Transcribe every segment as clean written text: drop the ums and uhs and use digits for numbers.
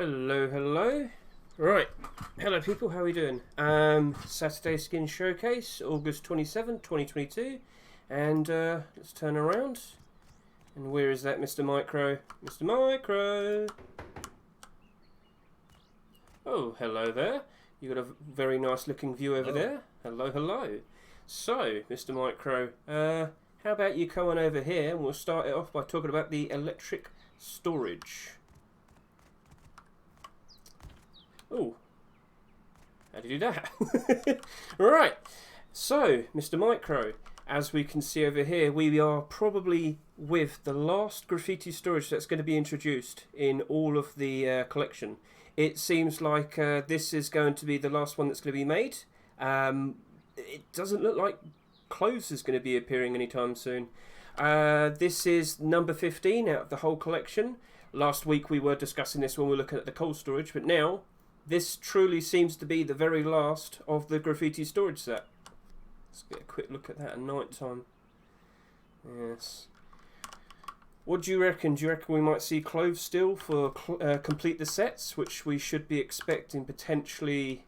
Hello, hello. Right, hello people, how are we doing? Saturday Skin Showcase, August 27th, 2022. And let's turn around. And where is that Mr. Micro? Mr. Micro! Oh, hello there. You got a very nice looking view over there. Hello, hello. So, Mr. Micro, how about you come on over here and we'll start it off by talking about the electric storage. Oh, how do you do that? Right, so Mr. Micro, as we can see over here, we are probably with the last graffiti storage that's going to be introduced in all of the collection. It seems like this is going to be the last one that's going to be made. It doesn't look like clothes is going to be appearing anytime soon. This is number 15 out of the whole collection. Last week we were discussing this when we were looking at the cold storage, but now this truly seems to be the very last of the graffiti storage set. Let's get a quick look at that at night time. Yes. What do you reckon? Do you reckon we might see clothes still for complete the sets, which we should be expecting potentially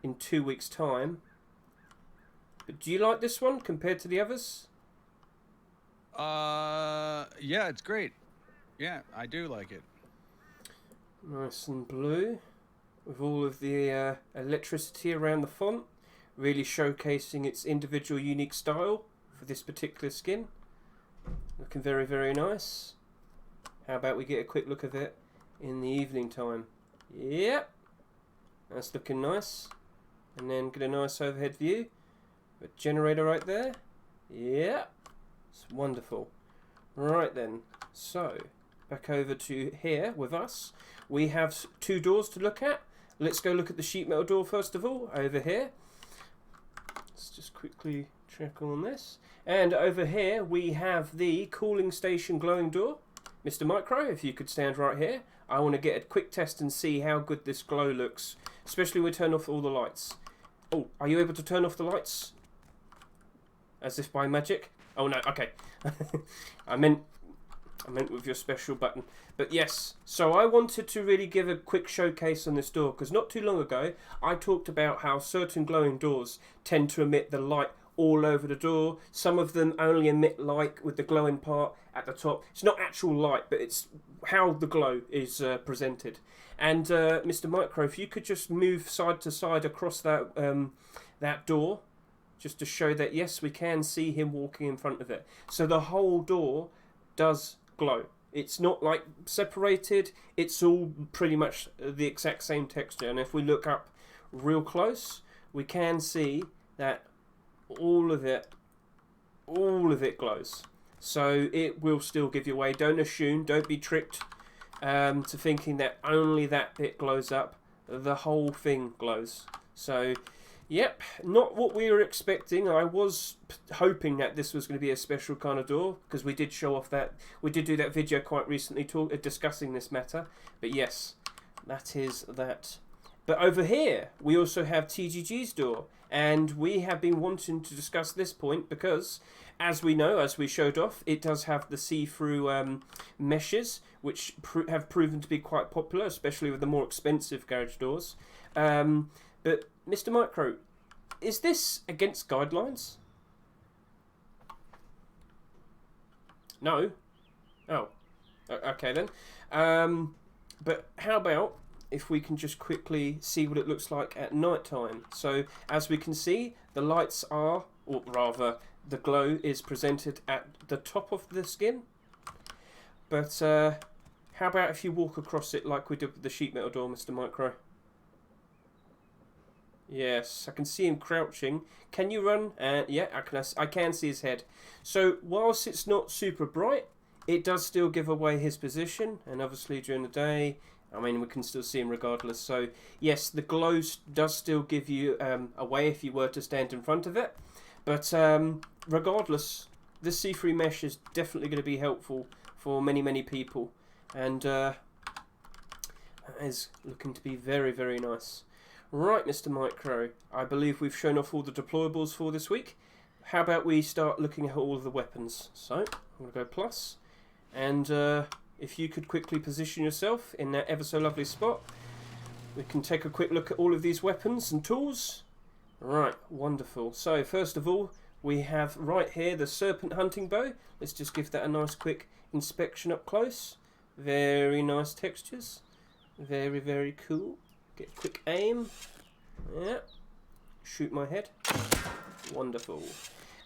in 2 weeks' time? But do you like this one compared to the others? Yeah, it's great. Yeah, I do like it. Nice and blue, with all of the electricity around the font, really showcasing its individual unique style for this particular skin. Looking very, very nice. How about we get a quick look of it in the evening time? Yep, that's looking nice. And then get a nice overhead view. A generator right there. Yep, it's wonderful. Right then, so back over to here with us. We have two doors to look at. Let's go look at the sheet metal door first of all, over here. Let's just quickly check on this. And over here we have the cooling station glowing door. Mr. Micro, if you could stand right here. I want to get a quick test and see how good this glow looks, especially when we turn off all the lights. Oh, are you able to turn off the lights? As if by magic? Oh no, okay. I meant with your special button. But yes, so I wanted to really give a quick showcase on this door, because not too long ago I talked about how certain glowing doors tend to emit the light all over the door. Some of them only emit light with the glowing part at the top. It's not actual light, but it's how the glow is presented. And Mr. Micro, if you could just move side to side across that that door, just to show that yes, we can see him walking in front of it. So the whole door does glow. It's not like separated, it's all pretty much the exact same texture. And if we look up real close, we can see that all of it glows. So it will still give you away. Don't assume, don't be tricked to thinking that only that bit glows up. The whole thing glows. So yep, not what we were expecting. I was hoping that this was going to be a special kind of door, because we did show off that. We did do that video quite recently discussing this matter. But yes, that is that. But over here, we also have TGG's door. And we have been wanting to discuss this point because, as we know, as we showed off, it does have the see-through meshes, which have proven to be quite popular, especially with the more expensive garage doors. But Mr. Micro, is this against guidelines? No? Oh. Okay then. But how about if we can just quickly see what it looks like at night time? So, as we can see, the lights are, or rather, the glow is presented at the top of the skin. But how about if you walk across it like we did with the sheet metal door, Mr. Micro? Yes, I can see him crouching. Can you run? Yeah, I can see his head. So, whilst it's not super bright, it does still give away his position. And obviously during the day, I mean, we can still see him regardless. So, yes, the glow does still give you away if you were to stand in front of it. But regardless, this see-through mesh is definitely going to be helpful for many, many people. And that is looking to be very, very nice. Right, Mr. Micro, I believe we've shown off all the deployables for this week. How about we start looking at all of the weapons? So, I'm going to go plus. And if you could quickly position yourself in that ever so lovely spot, we can take a quick look at all of these weapons and tools. Right, wonderful. So first of all, we have right here the serpent hunting bow. Let's just give that a nice quick inspection up close. Very nice textures. Very, very cool. Get a quick aim. Yeah. Shoot my head. Wonderful.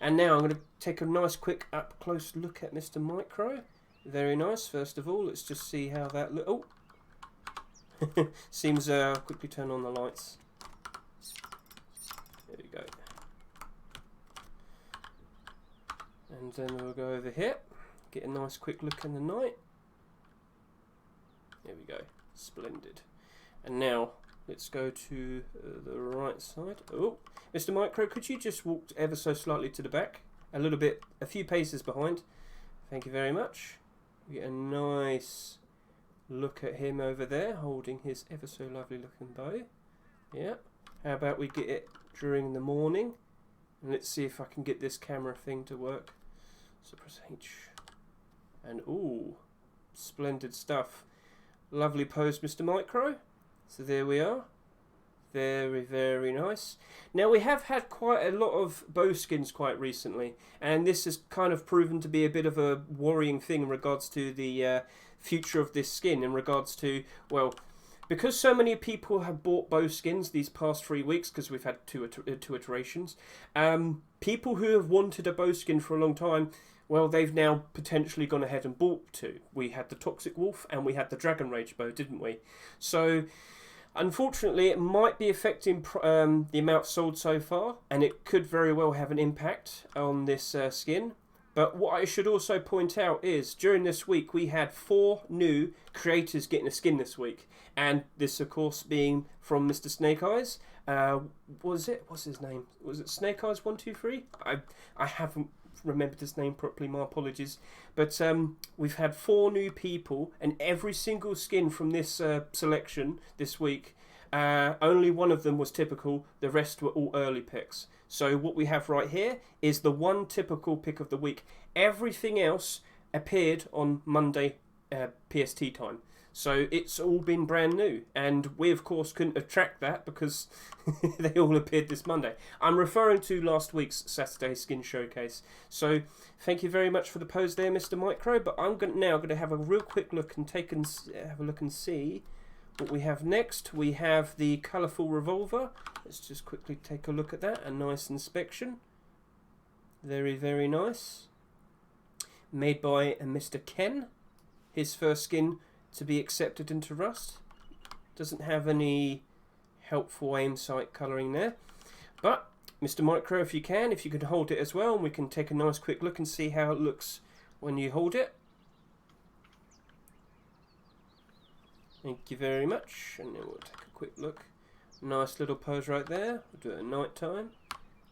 And now I'm going to take a nice quick up close look at Mr. Micro. Very nice. First of all, let's just see how that looks. Oh! Seems quickly turn on the lights. There we go. And then we'll go over here. Get a nice quick look in the night. There we go. Splendid. And now let's go to the right side. Oh, Mr. Micro, could you just walk ever so slightly to the back? A few paces behind. Thank you very much. We get a nice look at him over there, holding his ever so lovely looking bow. Yeah. How about we get it during the morning? And let's see if I can get this camera thing to work. So press H. And ooh, splendid stuff. Lovely pose, Mr. Micro. So there we are. Very, very nice. Now we have had quite a lot of bow skins quite recently, and this has kind of proven to be a bit of a worrying thing in regards to the future of this skin, in regards to, well, because so many people have bought bow skins these past 3 weeks, because we've had two iterations, people who have wanted a bow skin for a long time, well, they've now potentially gone ahead and bought two. We had the Toxic Wolf and we had the Dragon Rage bow, didn't we? So, unfortunately, it might be affecting the amount sold so far, and it could very well have an impact on this skin. But what I should also point out is, during this week, we had 4 new creators getting a skin this week. And this, of course, being from Mr. Snake Eyes. What's his name? Was it Snake Eyes 123? I haven't remembered his name properly, my apologies. But we've had 4 new people, and every single skin from this selection this week, only one of them was typical, the rest were all early picks. So what we have right here is the one typical pick of the week. Everything else appeared on Monday PST time. So it's all been brand new, and we of course couldn't attract that because they all appeared this Monday. I'm referring to last week's Saturday skin showcase. So thank you very much for the pose there, Mr. Micro, but I'm now going to have a real quick look and have a look and see what we have next. We have the colourful revolver. Let's just quickly take a look at that. A nice inspection. Very, very nice. Made by Mr. Ken. His first skin to be accepted into Rust. Doesn't have any helpful aim sight colouring there. But, Mr. Micro, if you could hold it as well, and we can take a nice quick look and see how it looks when you hold it. Thank you very much. And then we'll take a quick look. Nice little pose right there. We'll do it at night time.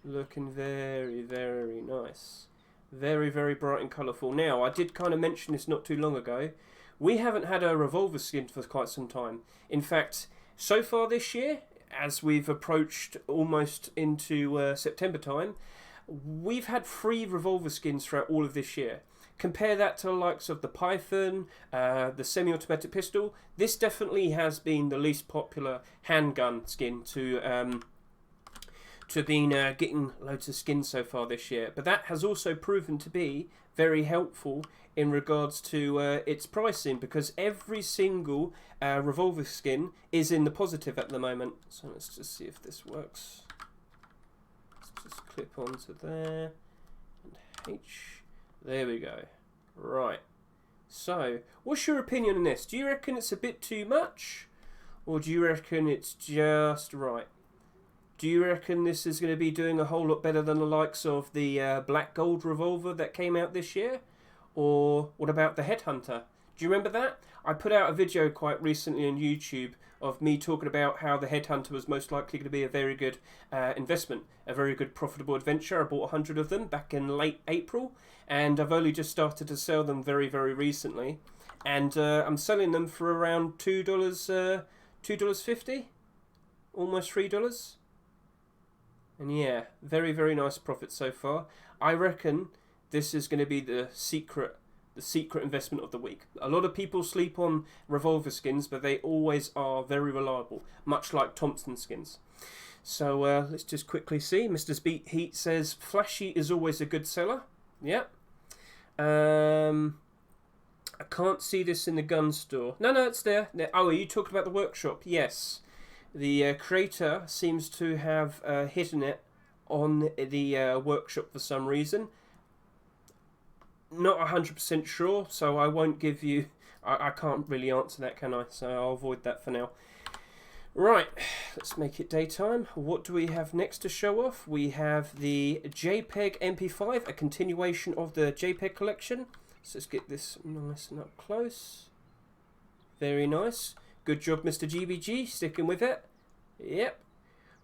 Looking very, very nice. Very, very bright and colourful. Now, I did kind of mention this not too long ago. We haven't had a revolver skin for quite some time. In fact, so far this year, as we've approached almost into September time, we've had 3 revolver skins throughout all of this year. Compare that to the likes of the Python, the semi-automatic pistol. This definitely has been the least popular handgun skin to being getting loads of skins so far this year. But that has also proven to be very helpful in regards to its pricing, because every single revolver skin is in the positive at the moment. So let's just see if this works. Let's just clip onto there and H. There we go. Right. So, what's your opinion on this? Do you reckon it's a bit too much, or do you reckon it's just right? Do you reckon this is going to be doing a whole lot better than the likes of the Black Gold revolver that came out this year? Or what about the Headhunter? Do you remember that? I put out a video quite recently on YouTube of me talking about how the Headhunter was most likely going to be a very good investment, a very good profitable adventure. I bought 100 of them back in late April, and I've only just started to sell them very, very recently. And I'm selling them for around $2, $2.50, almost $3. And yeah, very, very nice profit so far. I reckon this is going to be the secret the secret investment of the week. A lot of people sleep on revolver skins, but they always are very reliable, much like Thompson skins. So let's just quickly see. Mr. Beat Heat says, flashy is always a good seller. Yeah. I can't see this in the gun store. No, it's there. Oh, are you talking about the workshop? Yes. The creator seems to have hidden it on the workshop for some reason. Not 100% sure, so I won't give you... I can't really answer that, can I? So I'll avoid that for now. Right, let's make it daytime. What do we have next to show off? We have the JPEG MP5, a continuation of the JPEG collection. So let's get this nice and up close. Very nice. Good job, Mr. GBG, sticking with it. Yep.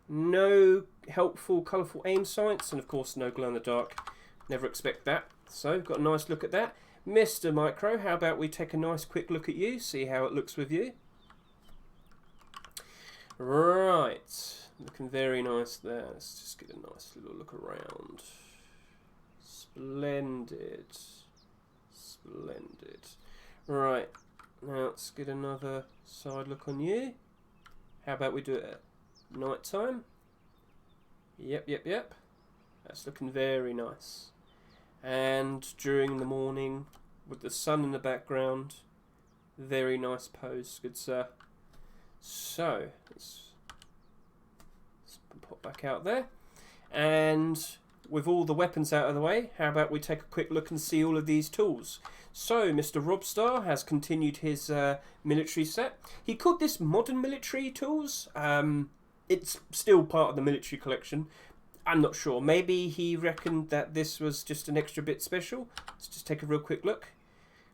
No helpful, colourful aim sights, and of course no glow in the dark. Never expect that. So, got a nice look at that. Mr. Micro, how about we take a nice quick look at you, see how it looks with you. Right. Looking very nice there. Let's just get a nice little look around. Splendid. Splendid. Right. Now let's get another side look on you. How about we do it at night time? Yep. That's looking very nice. And during the morning, with the sun in the background, very nice pose, good sir. So, let's pop back out there. And with all the weapons out of the way, how about we take a quick look and see all of these tools. So, Mr. Robstar has continued his military set. He called this modern military tools. It's still part of the military collection. I'm not sure. Maybe he reckoned that this was just an extra bit special. Let's just take a real quick look.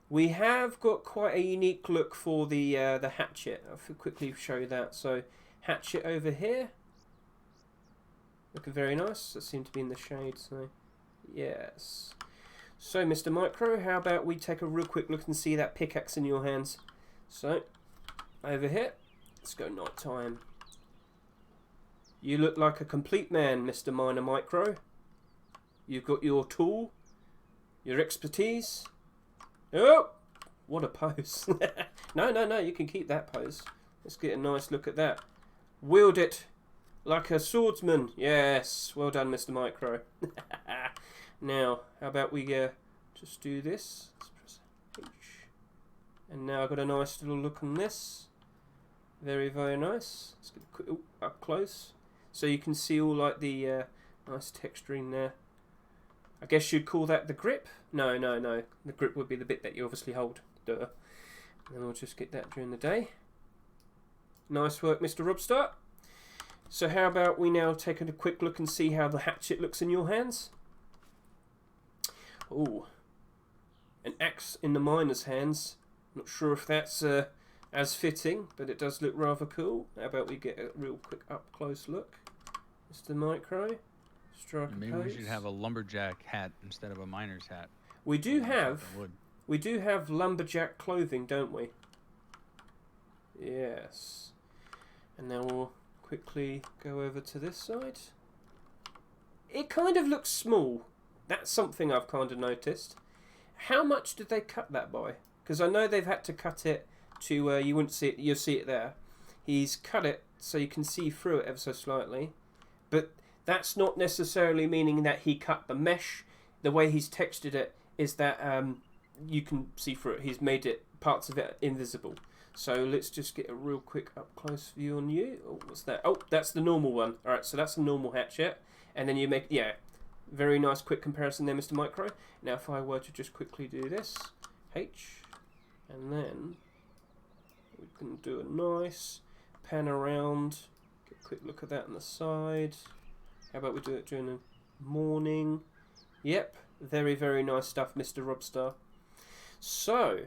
We have got quite a unique look for the hatchet. I'll quickly show you that. So, hatchet over here. Looking very nice. That seemed to be in the shade. So, yes. So, Mr. Micro, how about we take a real quick look and see that pickaxe in your hands. So, over here. Let's go nighttime. You look like a complete man, Mr. Minor Micro. You've got your tool, your expertise. Oh, what a pose. No, you can keep that pose. Let's get a nice look at that. Wield it like a swordsman. Yes, well done, Mr. Micro. Now, how about we just do this. Let's press H. And now I've got a nice little look on this. Very, very nice. Let's get a quick, up close. So you can see all like the nice texturing there. I guess you'd call that the grip? No. The grip would be the bit that you obviously hold. Duh. And then we'll just get that during the day. Nice work, Mr. Robstar. So how about we now take a quick look and see how the hatchet looks in your hands? Oh, an axe in the miner's hands. Not sure if that's as fitting, but it does look rather cool. How about we get a real quick up close look, Mr. Micro? Strike Maybe we should have a lumberjack hat instead of a miner's hat. We do have lumberjack clothing, don't we? Yes. And now we'll quickly go over to this side. It kind of looks small. That's something I've kind of noticed. How much did they cut that by? Because I know they've had to cut it to you wouldn't see it. You'll see it there. He's cut it so you can see through it ever so slightly, but that's not necessarily meaning that he cut the mesh. The way he's textured it is that you can see through it. He's made it, parts of it invisible. So let's just get a real quick up close view on you. Oh, what's that? Oh, that's the normal one. All right, so that's a normal hatchet, and then you make very nice quick comparison there, Mr. Micro. Now if I were to just quickly do this, H, and then we can do a nice pan around, get a quick look at that on the side. How about we do it during the morning? Yep, very, very nice stuff, Mr. Robstar. So,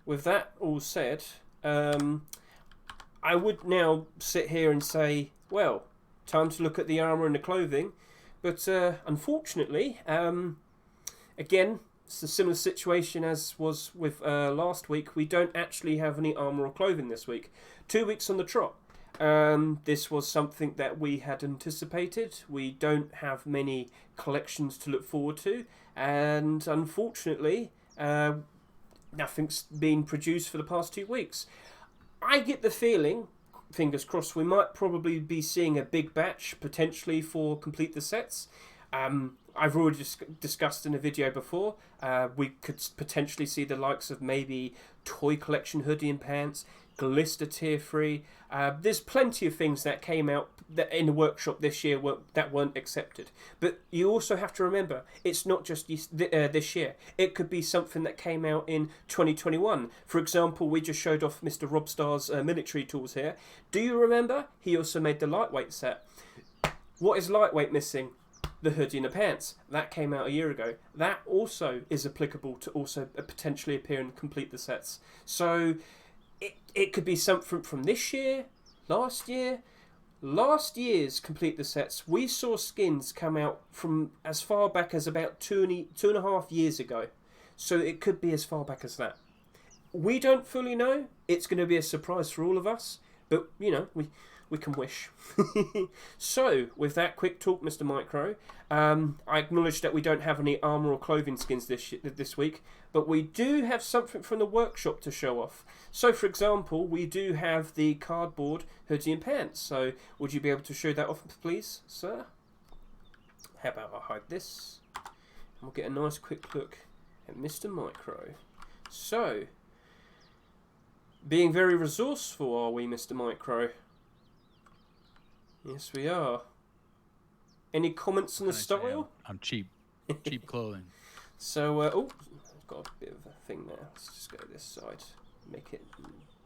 with that all said, I would now sit here and say, well, time to look at the armour and the clothing. But unfortunately, again, it's a similar situation as was with last week. We don't actually have any armour or clothing this week. 2 weeks on the trot. This was something that we had anticipated. We don't have many collections to look forward to. And unfortunately, nothing's been produced for the past 2 weeks. I get the feeling, fingers crossed, we might probably be seeing a big batch potentially for Complete the Sets. I've already discussed in a video before, we could potentially see the likes of maybe Toy Collection Hoodie and Pants, Glister Tier 3. There's plenty of things that came out that in the workshop this year that weren't accepted. But you also have to remember, it's not just this year. It could be something that came out in 2021. For example, we just showed off Mr. Robstar's military tools here. Do you remember? He also made the lightweight set. What is lightweight missing? The hoodie and the pants. That came out a year ago. That also is applicable to also potentially appear and complete the sets. So it could be something from this year, last year. Last year's Complete the Sets, we saw skins come out from as far back as about 2.5 years ago. So it could be as far back as that. We don't fully know. It's going to be a surprise for all of us. But, you know, we can wish. So, with that quick talk, Mr. Micro, I acknowledge that we don't have any armour or clothing skins this week, but we do have something from the workshop to show off. So, for example, we do have the cardboard hoodie and pants. So, would you be able to show that off, please, sir? How about I hide this? And we'll get a nice quick look at Mr. Micro. So, being very resourceful, are we, Mr. Micro? Yes, we are. Any comments on the style? I'm cheap. Cheap clothing. So, oh, I've got a bit of a thing there. Let's just go this side. Make it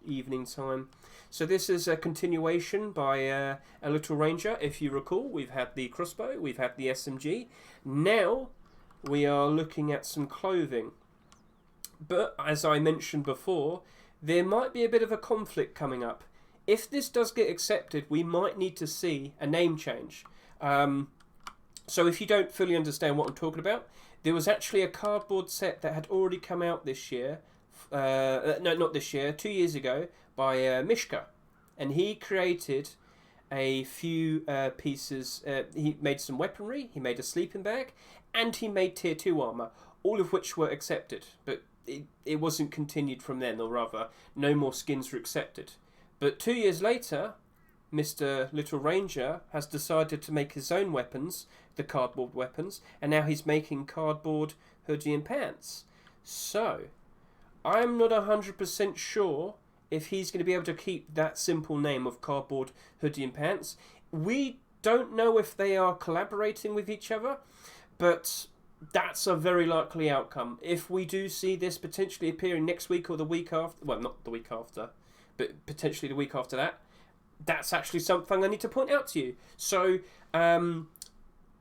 evening time. So this is a continuation by a Little Ranger. If you recall, we've had the crossbow, we've had the SMG. Now, we are looking at some clothing. But, as I mentioned before, there might be a bit of a conflict coming up. If this does get accepted, we might need to see a name change. So if you don't fully understand what I'm talking about, there was actually a cardboard set that had already come out this year. No, not this year, 2 years ago, by Mishka. And he created a few pieces. He made some weaponry, he made a sleeping bag, and he made tier 2 armour, all of which were accepted. But it wasn't continued from then, or rather, no more skins were accepted. But 2 years later, Mr. Little Ranger has decided to make his own weapons, the cardboard weapons, and now he's making cardboard hoodie and pants. So, I'm not 100% sure if he's going to be able to keep that simple name of cardboard hoodie and pants. We don't know if they are collaborating with each other, but that's a very likely outcome. If we do see this potentially appearing next week or the week after, well, not the week after, but potentially the week after that, that's actually something I need to point out to you. So,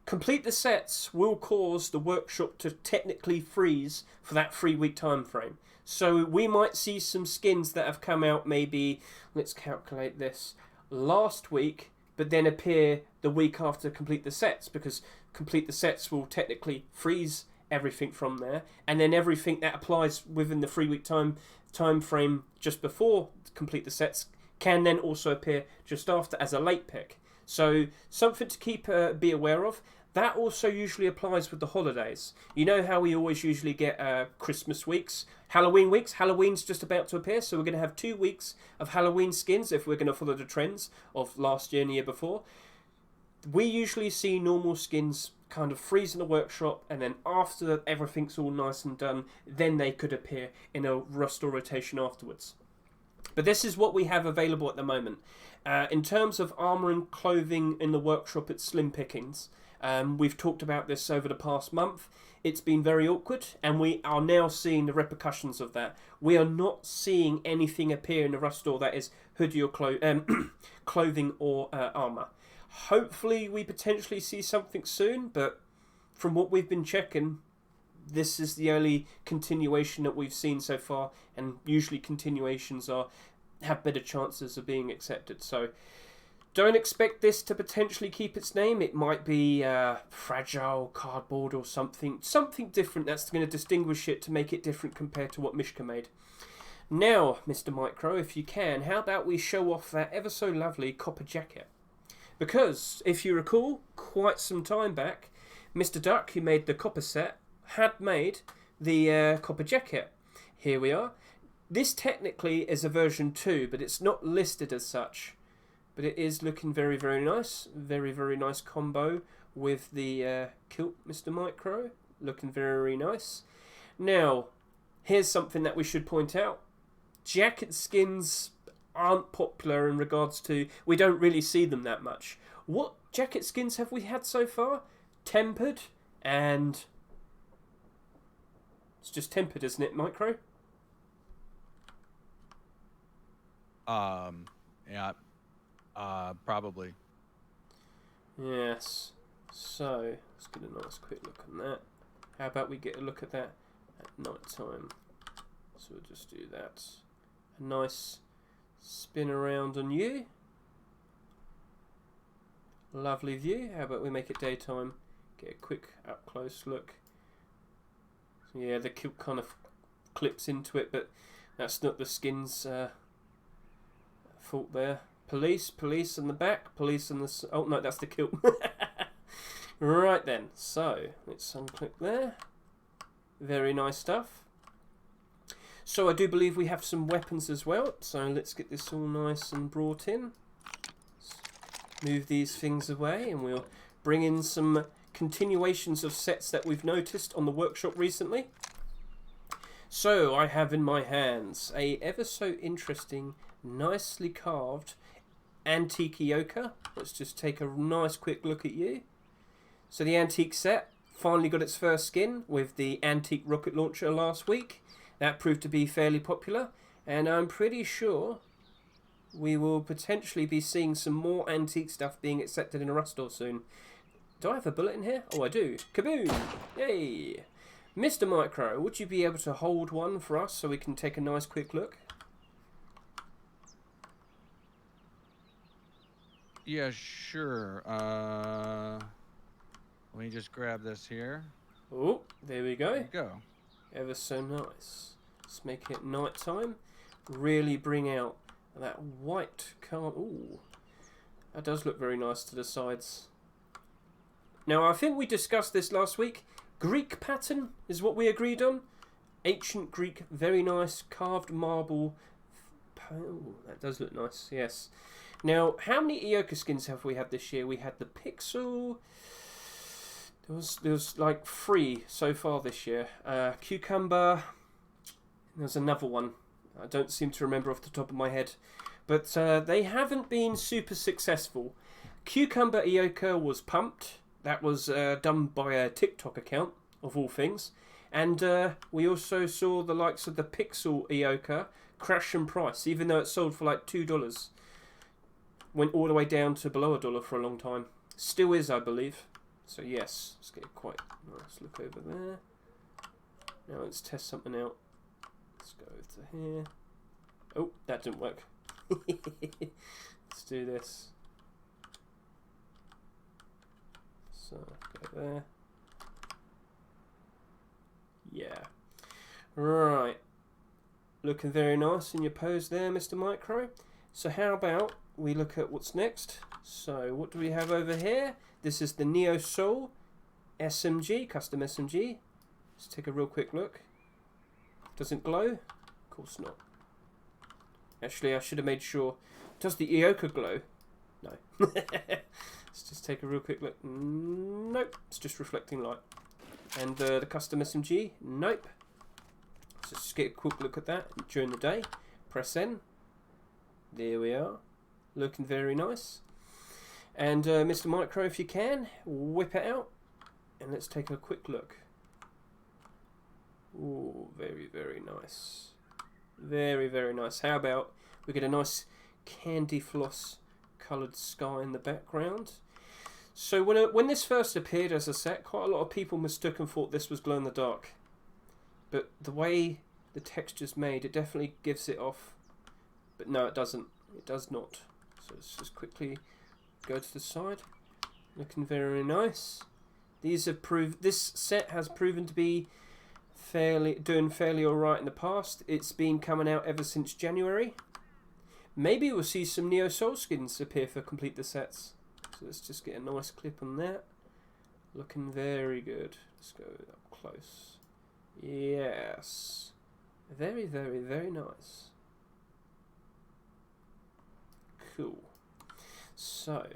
complete the sets will cause the workshop to technically freeze for that 3-week time frame. So we might see some skins that have come out maybe, let's calculate this, last week, but then appear the week after complete the sets, because complete the sets will technically freeze everything from there, and then everything that applies within the 3-week time frame just before complete the sets can then also appear just after as a late pick. So something to be aware of. That also usually applies with the holidays. You know how we always usually get Christmas weeks, Halloween weeks. Halloween's just about to appear, so we're going to have 2 weeks of Halloween skins if we're going to follow the trends of last year and the year before. We usually see normal skins kind of freeze in the workshop, and then after everything's all nice and done, then they could appear in a rust or rotation afterwards. But this is what we have available at the moment. In terms of armour and clothing in the workshop, it's slim pickings. We've talked about this over the past month. It's been very awkward, and we are now seeing the repercussions of that. We are not seeing anything appear in the rust store that is hoodie or clothing or armour. Hopefully we potentially see something soon, but from what we've been checking, this is the only continuation that we've seen so far, and usually continuations have better chances of being accepted. So don't expect this to potentially keep its name. It might be fragile cardboard or something different that's going to distinguish it to make it different compared to what Mishka made. Now, Mr. Micro, if you can, how about we show off that ever so lovely copper jacket? Because, if you recall, quite some time back, Mr. Duck, who made the copper set, had made the copper jacket. here we are. This technically is a version 2, but it's not listed as such. But it is looking very, very nice. Very, very nice combo with the kilt, Mr. Micro. Looking very nice. Now, here's something that we should point out. Jacket skins aren't popular in regards to... We don't really see them that much. What jacket skins have we had so far? Tempered and... It's just tempered, isn't it, Micro? Yeah. Probably. Yes. So, let's get a nice quick look on that. How about we get a look at that at night time? So we'll just do that. A nice spin around on you. Lovely view. How about we make it daytime? Get a quick up close look. So yeah, the kilt kind of clips into it, but that's not the skin's fault there. Police on the back, police on the... Oh no, that's the kilt. Right then, so let's unclip there. Very nice stuff. So I do believe we have some weapons as well. So let's get this all nice and brought in. Move these things away and we'll bring in some continuations of sets that we've noticed on the workshop recently. So I have in my hands a ever so interesting, nicely carved antique Ioka. Let's just take a nice quick look at you. So the antique set finally got its first skin with the antique rocket launcher last week. That proved to be fairly popular, and I'm pretty sure we will potentially be seeing some more antique stuff being accepted in a Rust store soon. Do I have a bullet in here? Oh, I do. Kaboom! Yay! Mr. Micro, would you be able to hold one for us so we can take a nice quick look? Yeah, sure. Let me just grab this here. Oh, there we go. There you go. Ever so nice. Let's make it night time. Really bring out that white card. Ooh, that does look very nice to the sides. Now, I think we discussed this last week. Greek pattern is what we agreed on. Ancient Greek, very nice carved marble. Oh, that does look nice, yes. Now, how many Ioka skins have we had this year? We had the Pixel. There was like 3 so far this year. Cucumber. There's another one. I don't seem to remember off the top of my head. But they haven't been super successful. Cucumber Ioka was pumped. That was done by a TikTok account, of all things. And we also saw the likes of the Pixel Ioka crash in price, even though it sold for like $2. Went all the way down to below $1 for a long time. Still is, I believe. So yes, let's get a quite nice look over there. Now let's test something out. Let's go to here. Oh, that didn't work. Let's do this. So, go there. Yeah. Right. Looking very nice in your pose there, Mr. Micro. So how about we look at what's next? So what do we have over here? This is the Neo Soul SMG, custom SMG. Let's take a real quick look. Does it glow? Of course not. Actually, I should have made sure. Does the Ioka glow? No. Let's just take a real quick look. Nope. It's just reflecting light. And the custom SMG? Nope. So just get a quick look at that during the day. Press N. There we are. Looking very nice. And Mr. Micro, if you can, whip it out. And let's take a quick look. Ooh, very, very nice. Very, very nice. How about we get a nice candy floss coloured sky in the background. So when this first appeared as a set, quite a lot of people mistook and thought this was glow in the dark. But the way the texture's made, it definitely gives it off. But no, it doesn't. It does not. So let's just quickly go to the side. Looking very nice. These have proved. This set has proven to be doing fairly alright in the past. It's been coming out ever since January. Maybe we'll see some Neo Soul skins appear for complete the sets. So let's just get a nice clip on that. Looking very good. Let's go up close. Yes. Very, very, very nice. Cool. So,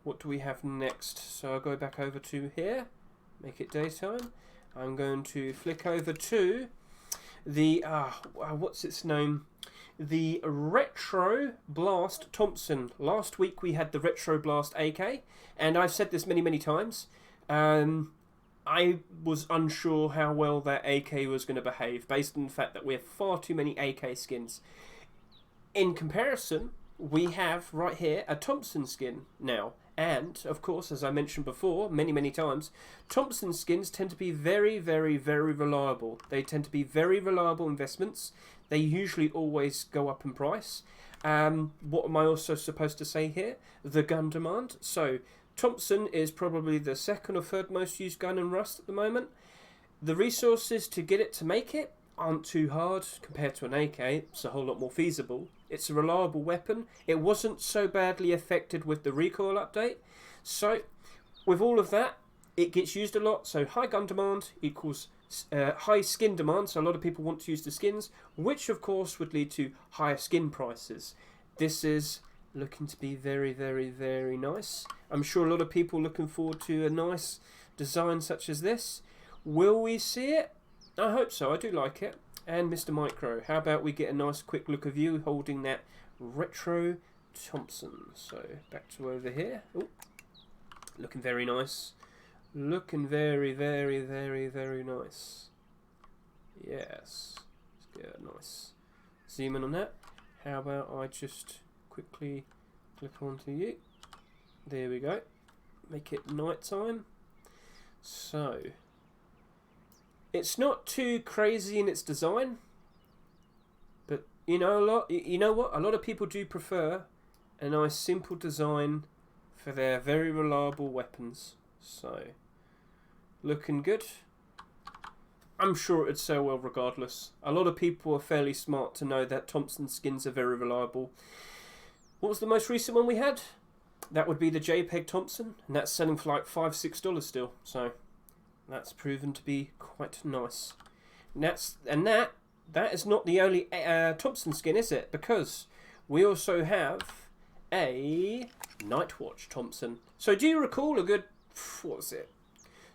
what do we have next? So I'll go back over to here, make it daytime. I'm going to flick over to the, what's its name? The Retro Blast Thompson. Last week we had the Retro Blast AK, and I've said this many, many times. I was unsure how well that AK was going to behave, based on the fact that we have far too many AK skins. In comparison, we have right here a Thompson skin now. And, of course, as I mentioned before, many, many times, Thompson skins tend to be very, very, very reliable. They tend to be very reliable investments. They usually always go up in price. What am I also supposed to say here? The gun demand. So, Thompson is probably the second or third most used gun in Rust at the moment. The resources to get it to make it aren't too hard compared to an AK. It's a whole lot more feasible. It's a reliable weapon. It wasn't so badly affected with the recoil update. So, with all of that, it gets used a lot. So, high gun demand equals high skin demand. So, a lot of people want to use the skins, which of course would lead to higher skin prices. This is looking to be very, very, very nice. I'm sure a lot of people are looking forward to a nice design such as this. Will we see it? I hope so. I do like it. And Mr. Micro, how about we get a nice quick look of you holding that Retro Thompson. So back to over here. Oh, looking very nice. Looking very, very, very, very nice. Yes. Let's get a nice zoom in on that. How about I just quickly click onto you. There we go. Make it nighttime. So, it's not too crazy in its design, but you know what? A lot of people do prefer a nice simple design for their very reliable weapons. So, looking good. I'm sure it'd sell well regardless. A lot of people are fairly smart to know that Thompson skins are very reliable. What was the most recent one we had? That would be the JPEG Thompson, and that's selling for like $5-6 still. So that's proven to be quite nice. And that is not the only Thompson skin, is it? Because we also have a Nightwatch Thompson. So do you recall a good, what was it,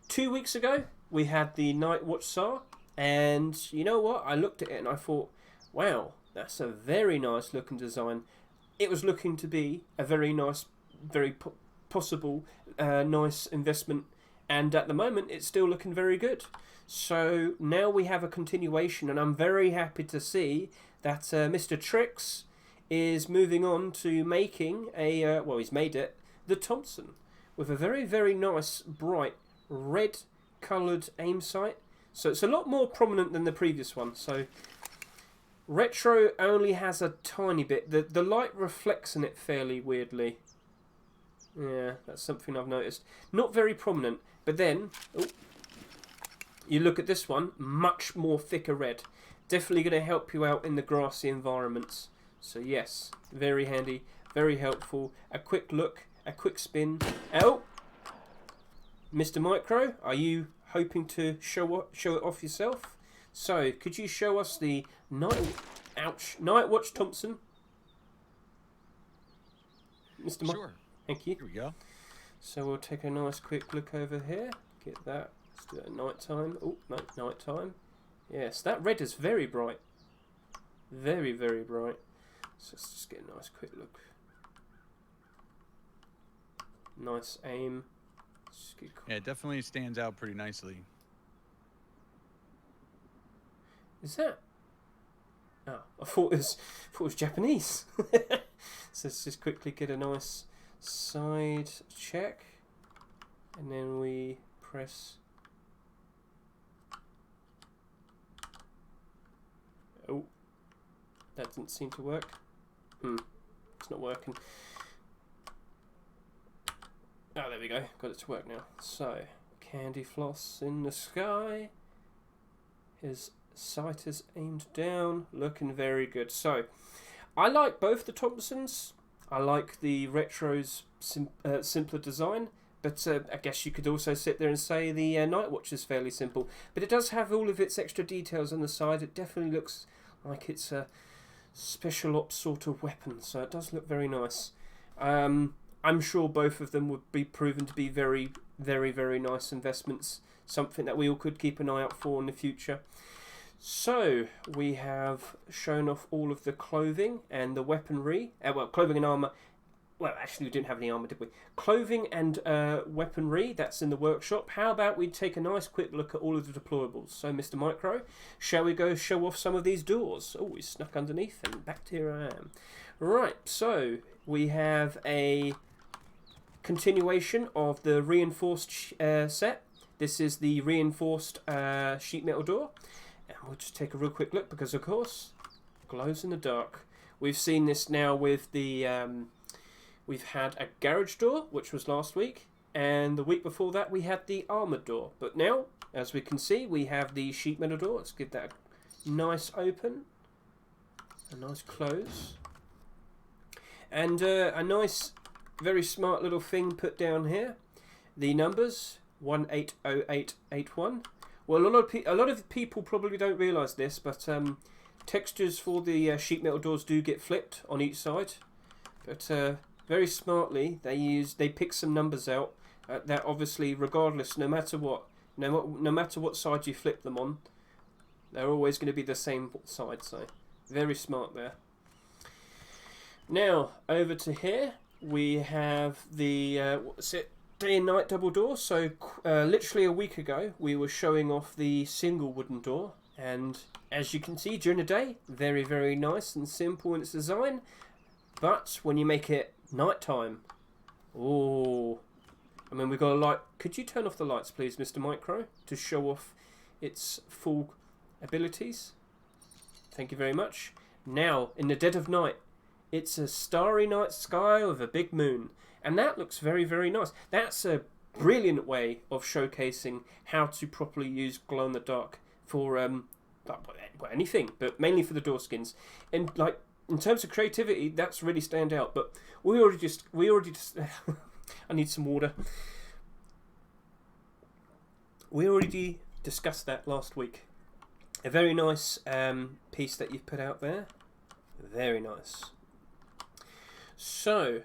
2 weeks ago? We had the Nightwatch SAR, and you know what? I looked at it and I thought, wow, that's a very nice looking design. It was looking to be a very nice, very possible, nice investment, and at the moment it's still looking very good. So now we have a continuation, and I'm very happy to see that Mr. Trix is moving on to making a, well, he's made it, the Thompson, with a very, very nice, bright, red coloured aim sight. So it's a lot more prominent than the previous one. So Retro only has a tiny bit. The light reflects in it fairly weirdly. Yeah, that's something I've noticed. Not very prominent. But then, you look at this one, much more thicker red. Definitely going to help you out in the grassy environments. So yes, very handy, very helpful. A quick look, a quick spin. Oh! Mr. Micro, are you hoping to show it off yourself? So, could you show us the Nightwatch Thompson? Mr. Sure. Thank you. Here we go. So we'll take a nice quick look over here. Get that. Let's do it at night time. Oh, no, night time. Yes, that red is very bright. Very, very bright. So let's just get a nice quick look. Nice aim. Yeah, it definitely stands out pretty nicely. Is that? Oh, I thought it was Japanese. So let's just quickly get a nice side check, and then we press. Oh, that didn't seem to work. It's not working. Oh, there we go. Got it to work now. So, candy floss in the sky. His sight is aimed down. Looking very good. So, I like both the Thompsons. I like the Retro's simpler design. But I guess you could also sit there and say the Night Watch is fairly simple. But it does have all of its extra details on the side. It definitely looks like it's a special ops sort of weapon. So it does look very nice. I'm sure both of them would be proven to be very, very, very nice investments. Something that we all could keep an eye out for in the future. So we have shown off all of the clothing and the weaponry. Well, clothing and armour. Well, actually, we didn't have any armour, did we? Clothing and weaponry, that's in the workshop. How about we take a nice quick look at all of the deployables? So, Mr. Micro, shall we go show off some of these doors? Oh, we snuck underneath and back here I am. Right, so we have a continuation of the reinforced set. This is the reinforced sheet metal door. And we'll just take a real quick look because, of course, glows in the dark. We've seen this now with the... We've had a garage door, which was last week, and the week before that we had the armoured door. But now, as we can see, we have the sheet metal door. Let's give that a nice open, a nice close, and a nice, very smart little thing put down here. The numbers 180881. Well, a lot of people probably don't realise this, but textures for the sheet metal doors do get flipped on each side, but. Very smartly, they pick some numbers out that obviously, regardless, no matter what side you flip them on, they're always going to be the same side. So, very smart there. Now over to here, we have the day and night double door. So, literally a week ago, we were showing off the single wooden door, and as you can see during the day, very, very nice and simple in its design. But when you make it nighttime, oh, I mean, we've got a light. Could you turn off the lights, please, Mr. Micro, to show off its full abilities? Thank you very much. Now, in the dead of night, it's a starry night sky with a big moon, and that looks very, very nice. That's a brilliant way of showcasing how to properly use glow in the dark for anything, but mainly for the door skins. And like, in terms of creativity, that's really stand out. But we already just I need some water. We already discussed that last week. A very nice piece that you've put out there. Very nice. So,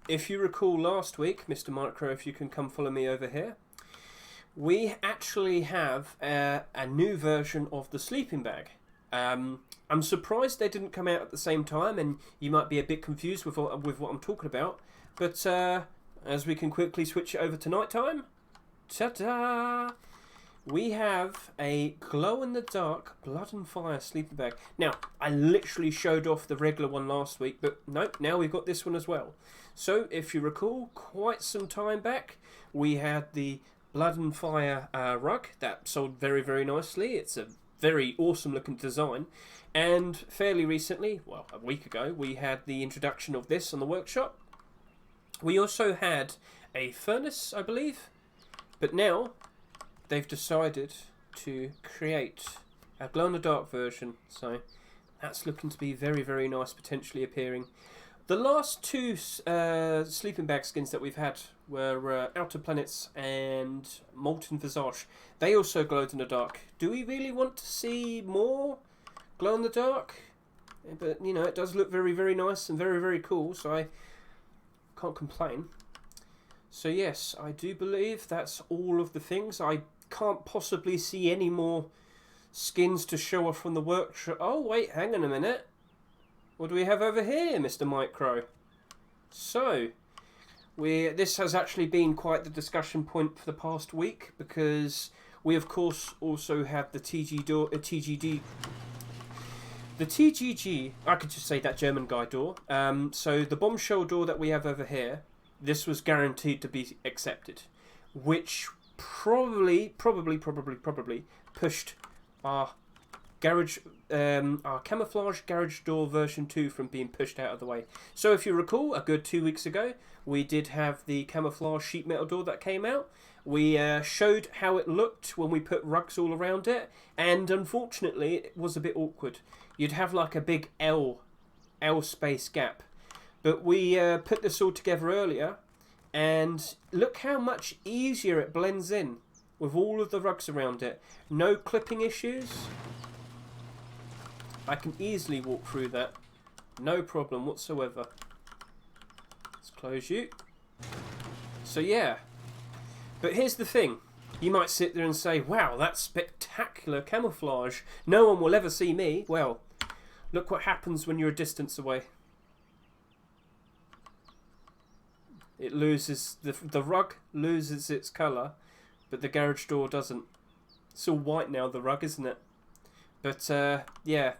if you recall last week, Mr. Micro, if you can come follow me over here, we actually have a new version of the sleeping bag. I'm surprised they didn't come out at the same time, and you might be a bit confused with what I'm talking about. But as we can quickly switch it over to nighttime, ta-da! We have a glow-in-the-dark Blood and Fire sleeping bag. Now, I literally showed off the regular one last week, but nope, now we've got this one as well. So, if you recall, quite some time back, we had the Blood and Fire rug that sold very, very nicely. It's a very awesome looking design, and fairly recently, well, a week ago, we had the introduction of this on the workshop. We also had a furnace, I believe, but now they've decided to create a glow-in-the-dark version, so that's looking to be very, very nice, potentially appearing. The last two sleeping bag skins that we've had were Outer Planets and Molten Visage. They also glowed in the dark. Do we really want to see more glow in the dark? But, you know, it does look very, very nice and very, very cool, so I can't complain. So, yes, I do believe that's all of the things. I can't possibly see any more skins to show off from the workshop. Oh, wait, hang on a minute. What do we have over here, Mr. Micro? So, this has actually been quite the discussion point for the past week, because we, of course, also have the TGD. The TGG, I could just say that German guy door. So, the Bombshell door that we have over here, this was guaranteed to be accepted, which probably pushed our camouflage garage door version 2 from being pushed out of the way. So if you recall, a good 2 weeks ago, we did have the camouflage sheet metal door that came out. We showed how it looked when we put rugs all around it, and unfortunately it was a bit awkward. You'd have like a big L space gap. But we put this all together earlier, And look how much easier it blends in with all of the rugs around it. No clipping issues. I can easily walk through that. No problem whatsoever. Let's close you. So yeah. But here's the thing. You might sit there and say, wow, that's spectacular camouflage. No one will ever see me. Well, look what happens when you're a distance away. It loses, the rug loses its colour, but the garage door doesn't. It's all white now, the rug, isn't it? But, yeah.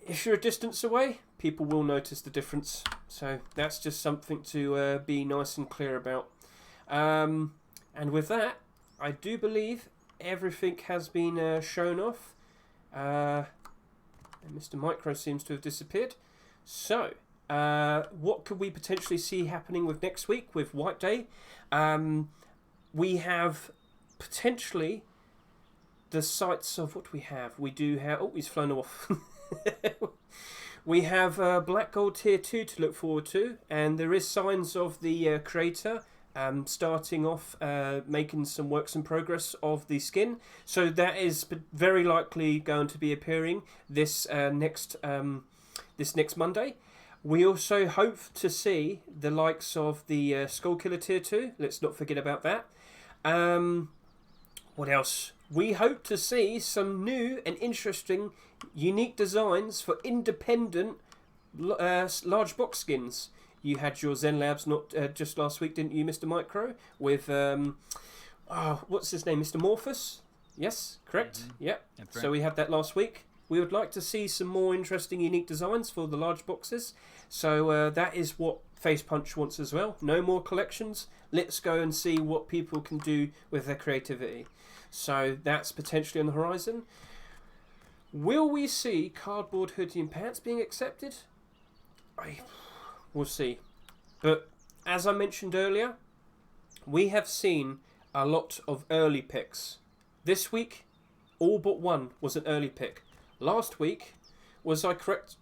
If you're a distance away, people will notice the difference. So that's just something to be nice and clear about. And with that, I do believe everything has been shown off. And Mr. Micro seems to have disappeared. So, what could we potentially see happening with next week with White Day? We have potentially the sights of what we have. We do have... Oh, he's flown off. We have Black Gold Tier 2 to look forward to, and there is signs of the creator starting off making some works in progress of the skin. So that is very likely going to be appearing this next Monday. We also hope to see the likes of the Skull Killer Tier 2. Let's not forget about that. What else? We hope to see some new and interesting, unique designs for independent large box skins. You had your Zen Labs not just last week, didn't you, Mr. Micro? With, what's his name? Mr. Morphus? Yes, correct? Mm-hmm. Yep. Right. So we had that last week. We would like to see some more interesting, unique designs for the large boxes. So that is what Face Punch wants as well. No more collections. Let's go and see what people can do with their creativity. So that's potentially on the horizon. Will we see cardboard hoodie and pants being accepted? We'll see. But as I mentioned earlier, we have seen a lot of early picks. This week, all but one was an early pick. Last week, was I correct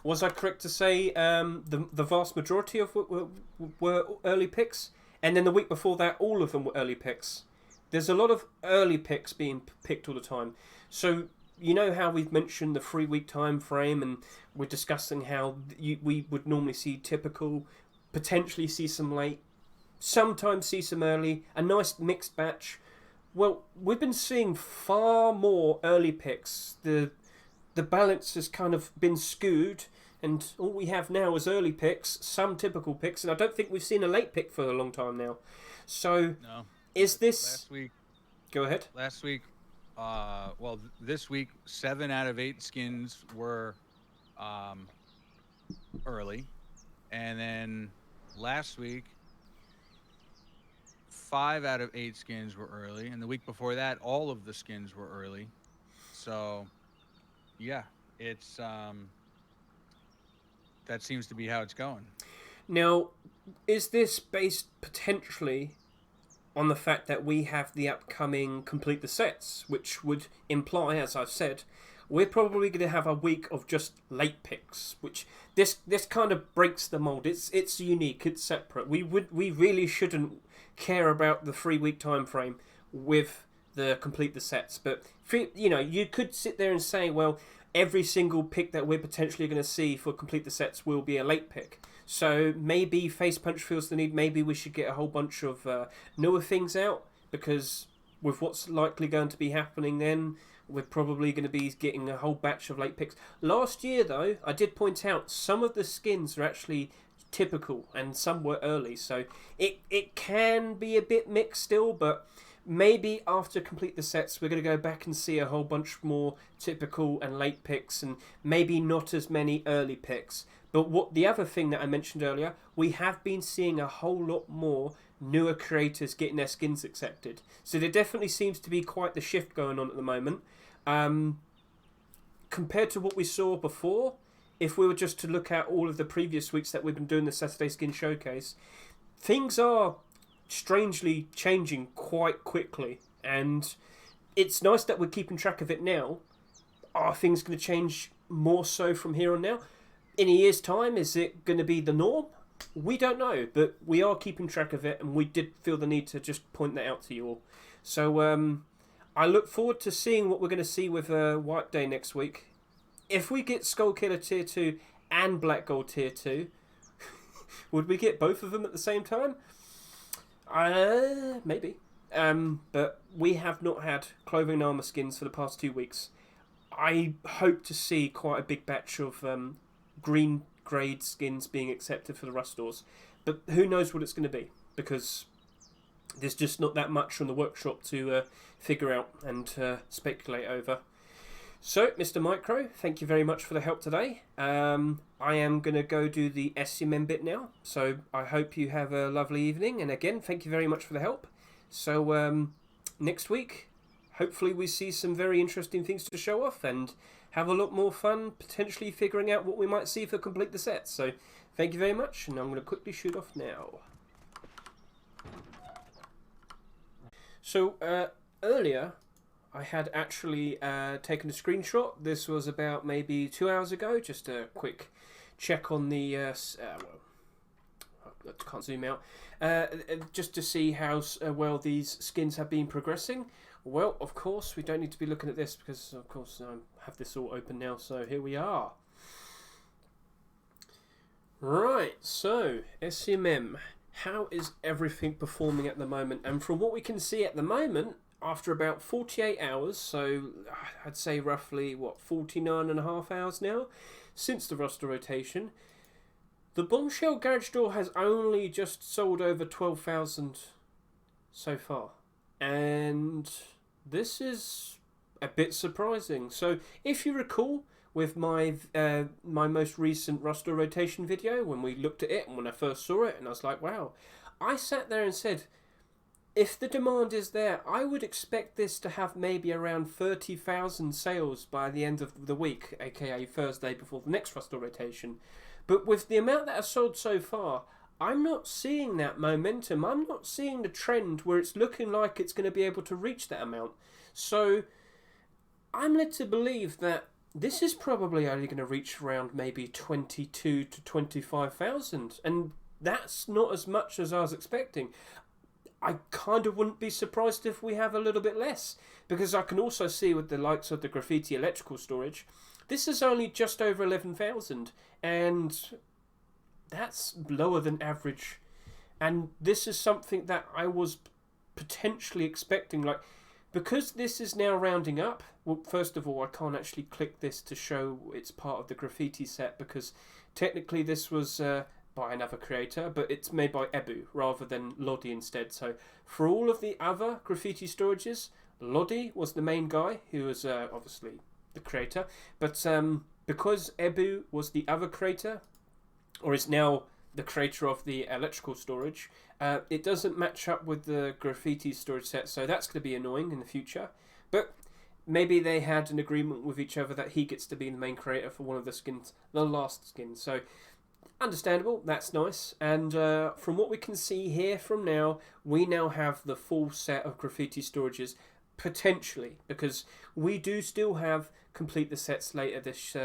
to say the vast majority of were early picks? And then the week before that, all of them were early picks. There's a lot of early picks being picked all the time. So you know how we've mentioned the 3-week time frame, and we're discussing how we would normally see typical, potentially see some late, sometimes see some early, a nice mixed batch. Well, we've been seeing far more early picks. The balance has kind of been skewed, and all we have now is early picks, some typical picks, and I don't think we've seen a late pick for a long time now. So, no. Is this... Last week... Go ahead. Last week, this week, 7 out of 8 skins were early. And then last week, 5 out of 8 skins were early. And the week before that, all of the skins were early. So, yeah, it's... that seems to be how it's going. Now, is this based potentially on the fact that we have the upcoming Complete the Sets, which would imply, as I've said, we're probably going to have a week of just late picks, which this kind of breaks the mold. It's unique, it's separate. We really shouldn't care about the 3-week time frame with the Complete the Sets, but you could sit there and say, well, every single pick that we're potentially going to see for Complete the Sets will be a late pick. So maybe Face Punch feels the need, maybe we should get a whole bunch of newer things out, because with what's likely going to be happening then, we're probably going to be getting a whole batch of late picks. Last year, though, I did point out some of the skins are actually typical and some were early, so it can be a bit mixed still, but maybe after Complete the Sets, we're going to go back and see a whole bunch more typical and late picks, and maybe not as many early picks. But what the other thing that I mentioned earlier, we have been seeing a whole lot more newer creators getting their skins accepted. So there definitely seems to be quite the shift going on at the moment. Compared to what we saw before, if we were just to look at all of the previous weeks that we've been doing the Saturday Skin Showcase, things are strangely changing quite quickly. And it's nice that we're keeping track of it now. Are things going to change more so from here on now? In a year's time, is it going to be the norm? We don't know, but we are keeping track of it, and we did feel the need to just point that out to you all. So I look forward to seeing what we're going to see with Wipe Day next week. If we get Skull Killer Tier 2 and Black Gold Tier 2, would we get both of them at the same time? Maybe. But we have not had clothing and armor skins for the past 2 weeks. I hope to see quite a big batch of green grade skins being accepted for the Rust stores. But who knows what it's going to be, because there's just not that much from the workshop to figure out and speculate over. So, Mr. Micro, thank you very much for the help today. I am going to go do the SCMM bit now, so I hope you have a lovely evening, and again, thank you very much for the help. So, next week, hopefully we see some very interesting things to show off, and have a lot more fun potentially figuring out what we might see for Complete the Set. So, thank you very much, and I'm going to quickly shoot off now. So, earlier, I had actually taken a screenshot. This was about maybe 2 hours ago. Just a quick check on the... well, I can't zoom out. Just to see how well these skins have been progressing. Well, of course, we don't need to be looking at this because, of course, I have this all open now. So here we are. Right, so SCMM. How is everything performing at the moment? And from what we can see at the moment, after about 48 hours, so I'd say roughly, 49 and a half hours now, since the roster rotation, the Bombshell Garage Door has only just sold over 12,000 so far. And this is a bit surprising. So if you recall, with my my most recent roster rotation video, when we looked at it and when I first saw it, and I was like, wow, I sat there and said, if the demand is there, I would expect this to have maybe around 30,000 sales by the end of the week, aka Thursday before the next roster rotation. But with the amount that has sold so far, I'm not seeing that momentum. I'm not seeing the trend where it's looking like it's going to be able to reach that amount. So I'm led to believe that this is probably only going to reach around maybe 22 to 25,000. And that's not as much as I was expecting. I kind of wouldn't be surprised if we have a little bit less, because I can also see with the likes of the graffiti electrical storage, this is only just over 11,000, and that's lower than average. And this is something that I was potentially expecting, like, because this is now rounding up. Well, first of all, I can't actually click this to show it's part of the graffiti set, because technically this was by another creator, but it's made by Ebu rather than Lodi instead. So for all of the other graffiti storages, Lodi was the main guy, who was obviously the creator, but because Ebu was the other creator, or is now the creator of the electrical storage, it doesn't match up with the graffiti storage set, so that's going to be annoying in the future. But maybe they had an agreement with each other that he gets to be the main creator for one of the skins, the last skin. So understandable, that's nice. And from what we can see here from now, we now have the full set of graffiti storages, potentially, because we do still have complete the sets later this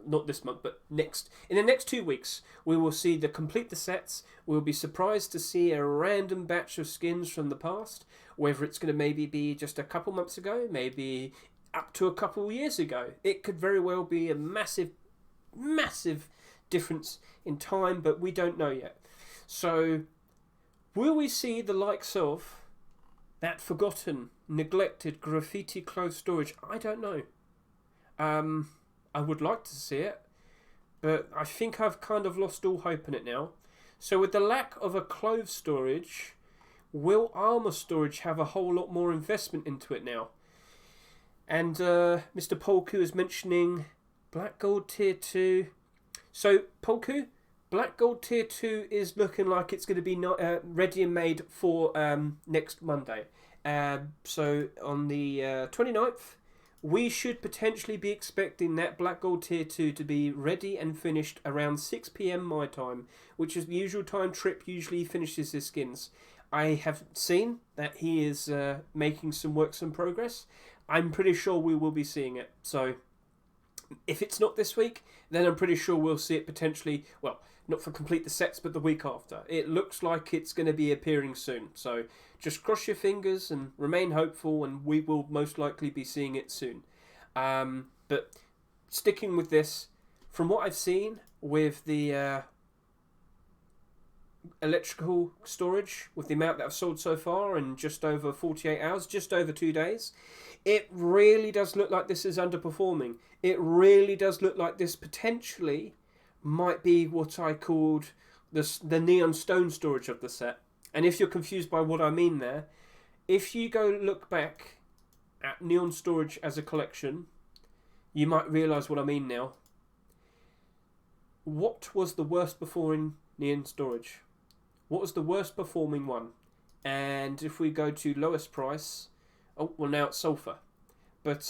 not this month, but in the next 2 weeks, we will see the complete the sets. We'll be surprised to see a random batch of skins from the past, whether it's going to maybe be just a couple months ago, maybe up to a couple years ago. It could very well be a massive difference in time, but we don't know yet. So will we see the likes of that forgotten, neglected graffiti clothes storage? I don't know. I would like to see it, but I think I've kind of lost all hope in it now. So with the lack of a clothes storage, will armor storage have a whole lot more investment into it now? And Mr. Polku is mentioning Black Gold Tier 2. So Polku, Black Gold Tier 2 is looking like it's going to be ready and made for next Monday. So on the 29th, we should potentially be expecting that Black Gold Tier 2 to be ready and finished around 6 PM my time, which is the usual time Trip usually finishes his skins. I have seen that he is making some works in progress. I'm pretty sure we will be seeing it. So If it's not this week, then I'm pretty sure we'll see it potentially, well, not for complete the sets, but the week after. It looks like it's going to be appearing soon. So just cross your fingers and remain hopeful, and we will most likely be seeing it soon. But sticking with this, from what I've seen with the electrical storage, with the amount that I've sold so far in just over 48 hours, just over 2 days, it really does look like this is underperforming. It really does look like this potentially might be what I called the neon stone storage of the set. And if you're confused by what I mean there, if you go look back at neon storage as a collection, you might realise what I mean now. What was the worst performing neon storage? What was the worst performing one? And if we go to lowest price, oh, well, now it's sulfur. But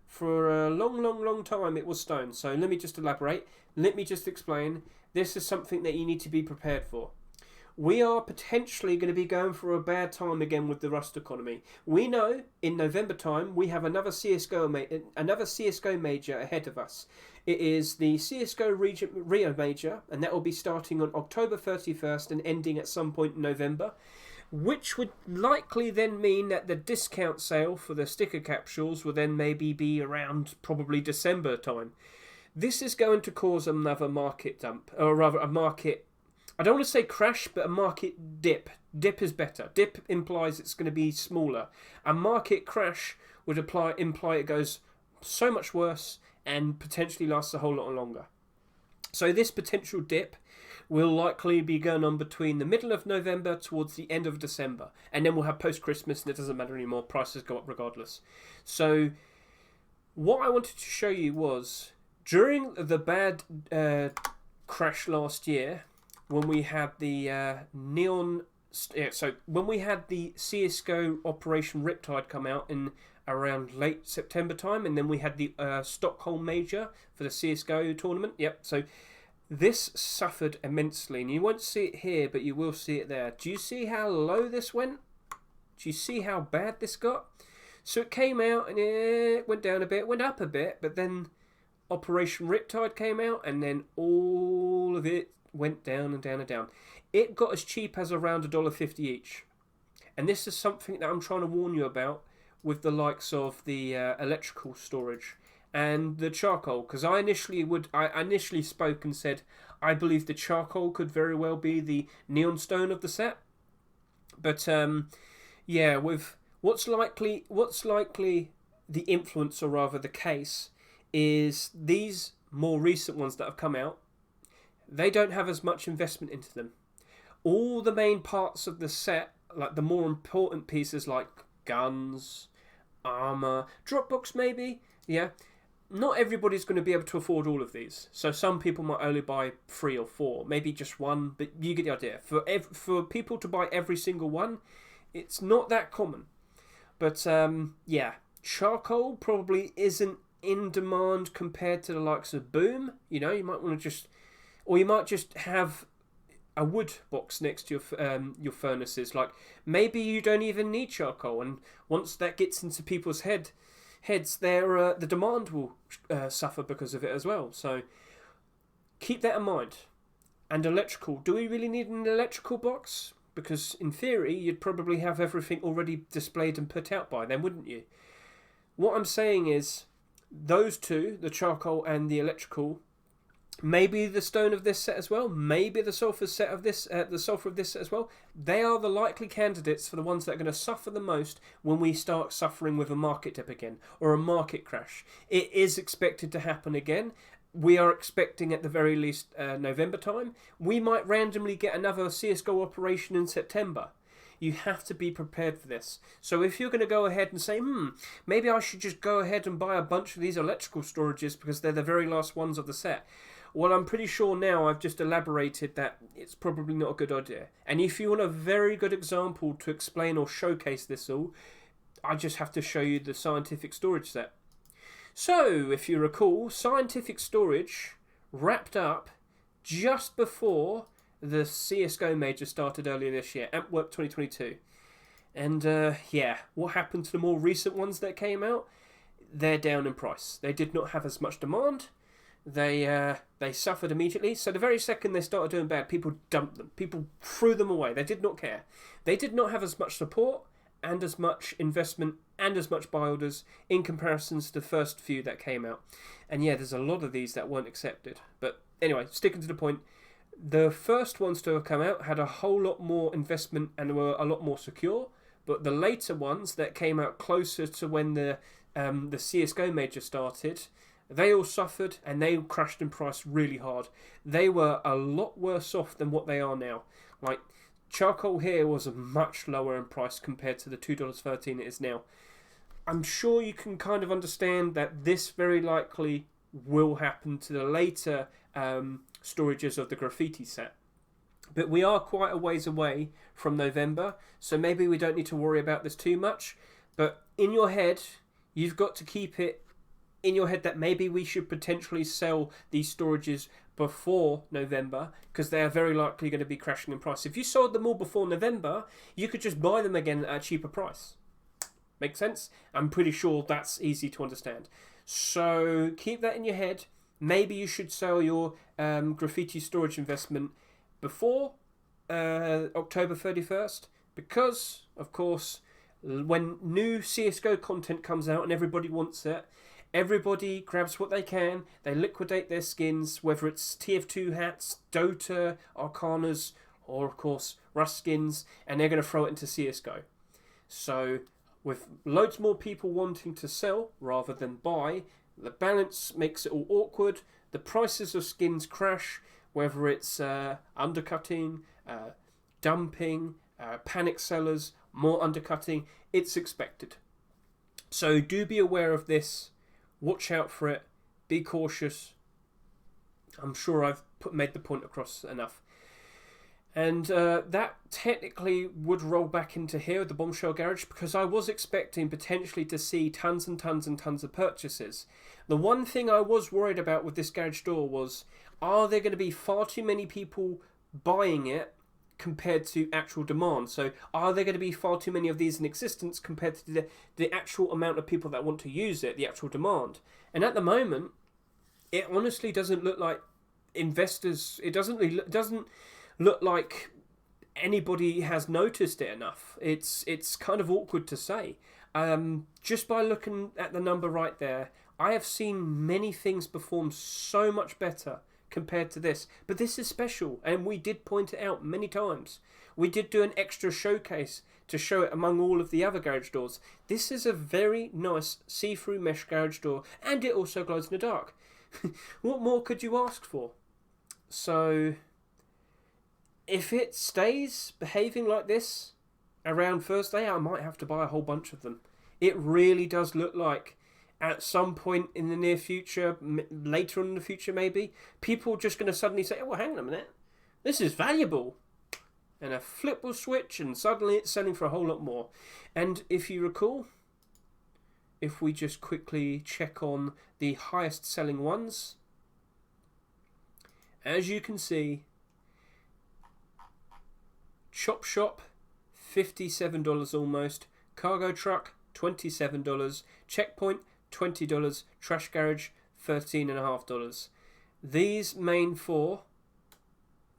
for a long time it was stone. So let me just elaborate. Let me just explain. This is something that you need to be prepared for. We are potentially going to be going for a bad time again with the rust economy. We know in November time we have another CSGO major ahead of us. It is the CSGO Rio major, and that will be starting on October 31st and ending at some point in November, which would likely then mean that the discount sale for the sticker capsules will then maybe be around probably December time. This is going to cause another market dump, or rather a market, I don't want to say crash, but a market dip. Dip is better. Dip implies it's going to be smaller. A market crash would imply it goes so much worse and potentially lasts a whole lot longer. So this potential dip will likely be going on between the middle of November towards the end of December. And then we'll have post-Christmas and it doesn't matter anymore. Prices go up regardless. So what I wanted to show you was during the bad crash last year, when we had the when we had the CSGO Operation Riptide come out in around late September time, and then we had the Stockholm Major for the CSGO tournament. Yep, so this suffered immensely, and you won't see it here, but you will see it there. Do you see how low this went? Do you see how bad this got? So it came out and it went down a bit, went up a bit, but then Operation Riptide came out, and then all of it went down and down and down. It got as cheap as around $1.50 each. And this is something that I'm trying to warn you about with the likes of the electrical storage and the charcoal. Because I initially spoke and said I believe the charcoal could very well be the neon stone of the set. But yeah, with what's likely the influence, or rather the case, is these more recent ones that have come out. They don't have as much investment into them. All the main parts of the set, like the more important pieces like guns, armour, Dropbox maybe, yeah, not everybody's going to be able to afford all of these. So some people might only buy 3 or 4, maybe just one, but you get the idea. For people to buy every single one, it's not that common. But yeah, charcoal probably isn't in demand compared to the likes of Boom. You know, you might want to just... Or you might just have a wood box next to your furnaces. Like, maybe you don't even need charcoal, and once that gets into people's heads, the demand will suffer because of it as well. So keep that in mind. And electrical. Do we really need an electrical box? Because in theory, you'd probably have everything already displayed and put out by then, wouldn't you? What I'm saying is, those two, the charcoal and the electrical, maybe the stone of this set as well, maybe the sulfur set of this, the sulfur of this set as well. They are the likely candidates for the ones that are going to suffer the most when we start suffering with a market dip again, or a market crash. It is expected to happen again. We are expecting at the very least November time. We might randomly get another CSGO operation in September. You have to be prepared for this. So if you're going to go ahead and say, maybe I should just go ahead and buy a bunch of these electrical storages because they're the very last ones of the set. Well, I'm pretty sure now I've just elaborated that it's probably not a good idea. And if you want a very good example to explain or showcase this all, I just have to show you the scientific storage set. So, if you recall, scientific storage wrapped up just before the CSGO Major started earlier this year, Antwerp 2022. And yeah, what happened to the more recent ones that came out? they're down in price. They did not have as much demand. They suffered immediately. So the very second they started doing bad, people dumped them. People threw them away. They did not care. They did not have as much support and as much investment and as much buy orders in comparison to the first few that came out. And yeah, there's a lot of these that weren't accepted. But anyway, sticking to the point, the first ones to have come out had a whole lot more investment and were a lot more secure. But the later ones that came out closer to when the CSGO major started, they all suffered and they crashed in price really hard. They were a lot worse off than what they are now. Like, charcoal here was much lower in price compared to the $2.13 it is now. I'm sure you can kind of understand that this very likely will happen to the later storages of the graffiti set. But we are quite a ways away from November, so maybe we don't need to worry about this too much. But in your head, you've got to keep it in your head that maybe we should potentially sell these storages before November, because they are very likely going to be crashing in price. If you sold them all before November, you could just buy them again at a cheaper price. Make sense? I'm pretty sure that's easy to understand. So keep that in your head. Maybe you should sell your graffiti storage investment before October 31st, because, of course, when new CSGO content comes out and everybody wants it, everybody grabs what they can, they liquidate their skins, whether it's TF2 hats, Dota, Arcanas, or, of course, Rust skins, and they're going to throw it into CSGO. So, with loads more people wanting to sell rather than buy, the balance makes it all awkward, the prices of skins crash, whether it's undercutting, dumping, panic sellers, more undercutting, it's expected. So do be aware of this, watch out for it, be cautious. I'm sure I've made the point across enough. And that technically would roll back into here, the Bombshell Garage, because I was expecting potentially to see tons and tons and tons of purchases. The one thing I was worried about with this garage door was, are there going to be far too many people buying it compared to actual demand? So are there going to be far too many of these in existence compared to the actual amount of people that want to use it, the actual demand? And at the moment, it honestly doesn't look like investors, it doesn't look like anybody has noticed it enough. It's kind of awkward to say. Just by looking at the number right there, I have seen many things perform so much better compared to this. But this is special, and we did point it out many times. We did do an extra showcase to show it among all of the other garage doors. This is a very nice see-through mesh garage door, and it also glows in the dark. What more could you ask for? So, if it stays behaving like this around Thursday, I might have to buy a whole bunch of them. It really does look like at some point in the near future, later on in the future maybe, people are just going to suddenly say, oh, well, hang on a minute, this is valuable. And a flip will switch and suddenly it's selling for a whole lot more. And if you recall, if we just quickly check on the highest selling ones, as you can see, Chop Shop, $57 almost, Cargo Truck, $27, Checkpoint, $20, Trash Garage, $13.50. These main four,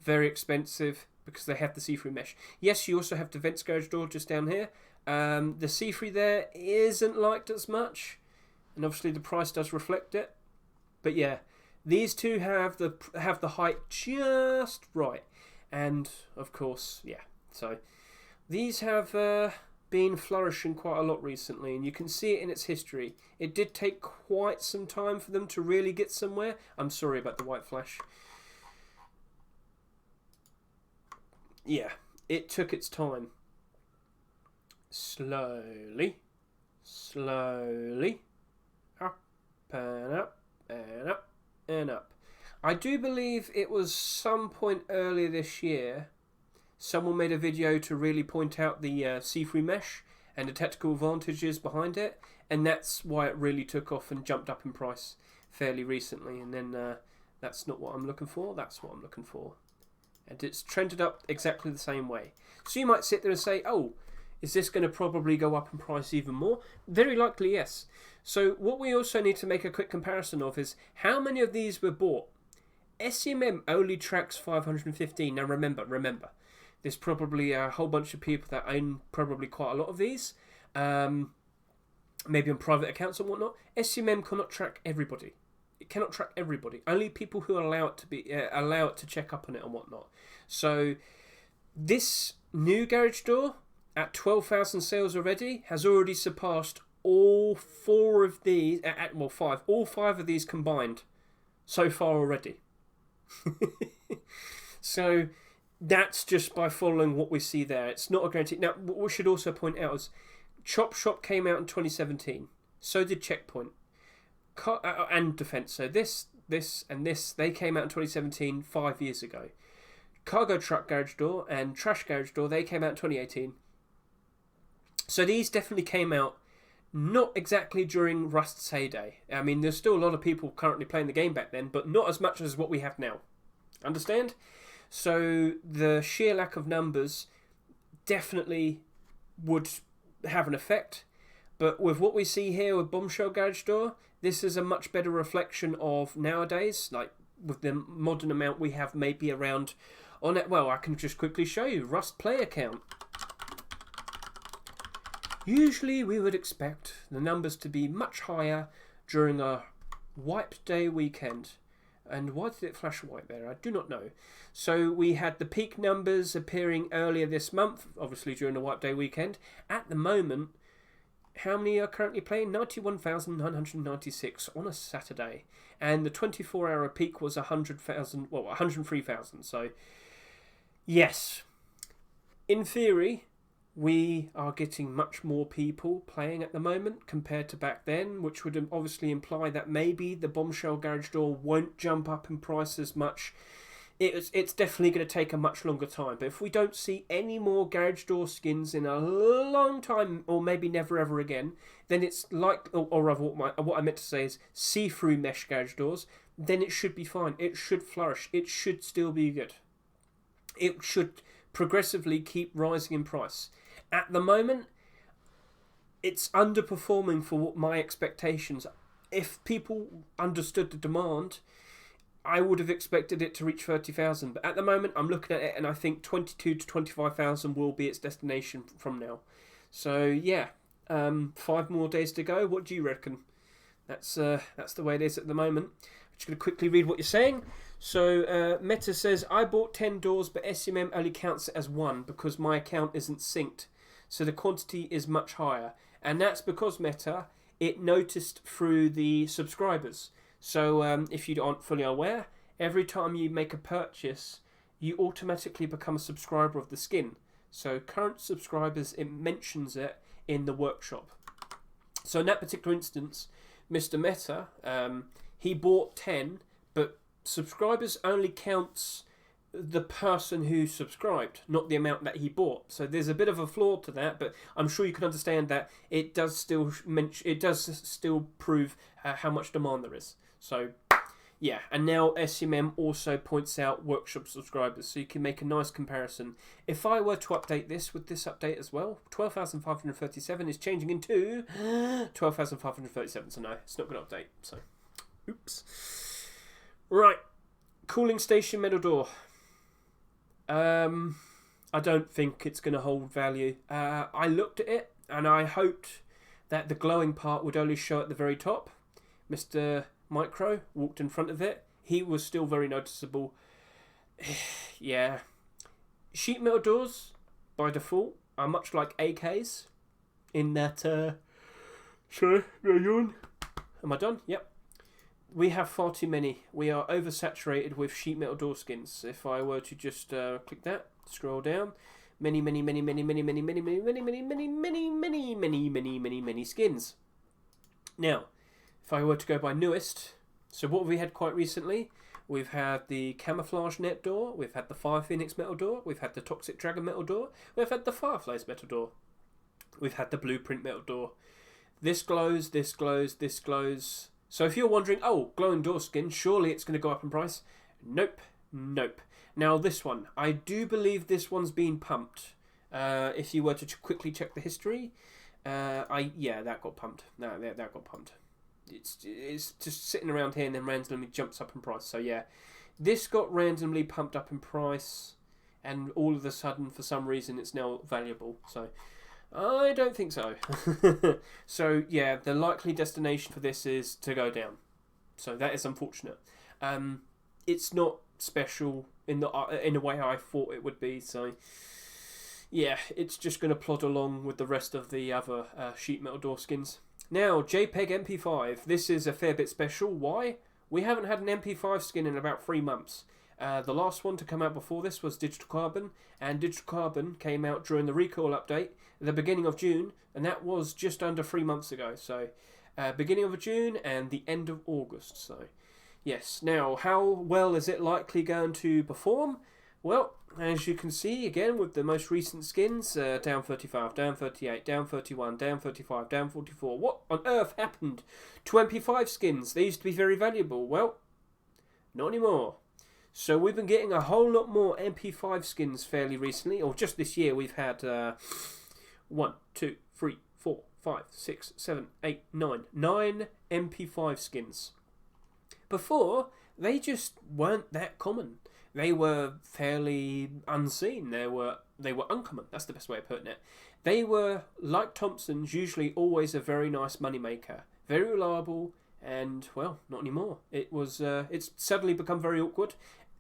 very expensive because they have the see-through mesh. Yes, you also have the Vents Garage Door just down here. The see-through there isn't liked as much, and obviously the price does reflect it. But yeah, these two have the height just right, and of course, yeah. So these have been flourishing quite a lot recently, and you can see it in its history. It did take quite some time for them to really get somewhere. I'm sorry about the white flash. Yeah, it took its time. Slowly, up and up and up and up. I do believe it was some point earlier this year, someone made a video to really point out the see-through mesh and the technical advantages behind it, and that's why it really took off and jumped up in price fairly recently. And then that's not what I'm looking for, that's what I'm looking for. And it's trended up exactly the same way. So you might sit there and say, oh, Is this going to probably go up in price even more? Very likely, yes. So what we also need to make a quick comparison of is how many of these were bought. SCMM only tracks 515. Now remember, there's probably a whole bunch of people that own probably quite a lot of these, maybe on private accounts and whatnot. SCMM cannot track everybody. It cannot track everybody. Only people who allow it to be allow it to check up on it and whatnot. So this new garage door at 12,000 sales already has already surpassed all four of these. All five of these combined so far already. So that's just by following what we see there. It's not a guarantee. Now, what we should also point out is Chop Shop came out in 2017. So did Checkpoint and Defense. So this, and this, they came out in 2017, 5 years ago. Cargo Truck Garage Door and Trash Garage Door, they came out in 2018. So these definitely came out not exactly during Rust's heyday. I mean, there's still a lot of people currently playing the game back then, but not as much as what we have now. Understand? So the sheer lack of numbers definitely would have an effect. But with what we see here with Bombshell Garage Door, this is a much better reflection of nowadays. Like with the modern amount we have, maybe around on it. Well, I can just quickly show you Rust player count. Usually we would expect the numbers to be much higher during a wipe day weekend. And why did it flash white there? I do not know. So we had the peak numbers appearing earlier this month, obviously during the wipe day weekend. At the moment, how many are currently playing? 91,996 on a Saturday. And the 24-hour peak was 103,000. So, yes, in theory, we are getting much more people playing at the moment compared to back then, which would obviously imply that maybe the Bombshell Garage Door won't jump up in price as much. It's definitely going to take a much longer time. But if we don't see any more Garage Door skins in a long time, or maybe never ever again, then it's like, or rather what I meant to say is see-through mesh Garage Doors, then it should be fine. It should flourish. It should still be good. It should progressively keep rising in price. At the moment, it's underperforming for what my expectations. If people understood the demand, I would have expected it to reach 30,000. But at the moment, I'm looking at it and I think 22 to 25,000 will be its destination from now. So yeah, 5 more days to go. What do you reckon? That's the way it is at the moment. I'm just going to quickly read what you're saying. So Meta says, I bought 10 doors, but SCMM only counts it as 1 because my account isn't synced. So the quantity is much higher. And that's because Meta, it noticed through the subscribers. So if you aren't fully aware, every time you make a purchase, you automatically become a subscriber of the skin. So current subscribers, it mentions it in the workshop. So in that particular instance, Mr. Meta, he bought 10, but subscribers only counts the person who subscribed, not the amount that he bought. So there's a bit of a flaw to that, but I'm sure you can understand that it does still prove how much demand there is. So yeah, and now SCMM also points out workshop subscribers, so you can make a nice comparison. If I were to update this with this update as well, 12,537 is changing into 12,537. So no, it's not going to update. So oops. Right, cooling station metal door. I don't think it's going to hold value. I looked at it and I hoped that the glowing part would only show at the very top. Mr. Micro walked in front of it. He was still very noticeable. Yeah. Sheet metal doors, by default, are much like AKs in that... Sorry, am I done? Yep. We have far too many. We are oversaturated with sheet metal door skins. If I were to just click that, scroll down, many skins. Now, if I were to go by newest, so what have we had quite recently? We've had the Camouflage Net door, we've had the Fire Phoenix metal door, we've had the Toxic Dragon metal door, we've had the Fireflies metal door, we've had the Blueprint metal door. This glows, this glows, this glows. So if you're wondering, oh, glowing door skin, surely it's going to go up in price. Nope, nope. Now this one, I do believe this one's been pumped. If you were to quickly check the history, that got pumped. No, that got pumped. It's just sitting around here and then randomly jumps up in price. So yeah, this got randomly pumped up in price, and all of a sudden, for some reason, it's now valuable. So I don't think so. So yeah, the likely destination for this is to go down. So that is unfortunate. It's not special in a way I thought it would be. So yeah, it's just going to plod along with the rest of the other sheet metal door skins. Now, JPEG MP5. This is a fair bit special. Why? We haven't had an MP5 skin in about 3 months. The last one to come out before this was Digital Carbon, and Digital Carbon came out during the recall update at the beginning of June, and that was just under 3 months ago. So, beginning of June and the end of August. So, yes. Now, how well is it likely going to perform? Well, as you can see, again, with the most recent skins, down 35, down 38, down 31, down 35, down 44. What on earth happened to MP5 skins? They used to be very valuable. Well, not anymore. So we've been getting a whole lot more MP5 skins fairly recently, or just this year we've had 1, 2, 3, 4, 5, 6, 7, 8, 9 MP5 skins. Before, they just weren't that common. They were fairly unseen. They were uncommon. That's the best way of putting it. They were, like Thompson's, usually always a very nice moneymaker. Very reliable, and, well, not anymore. It's suddenly become very awkward.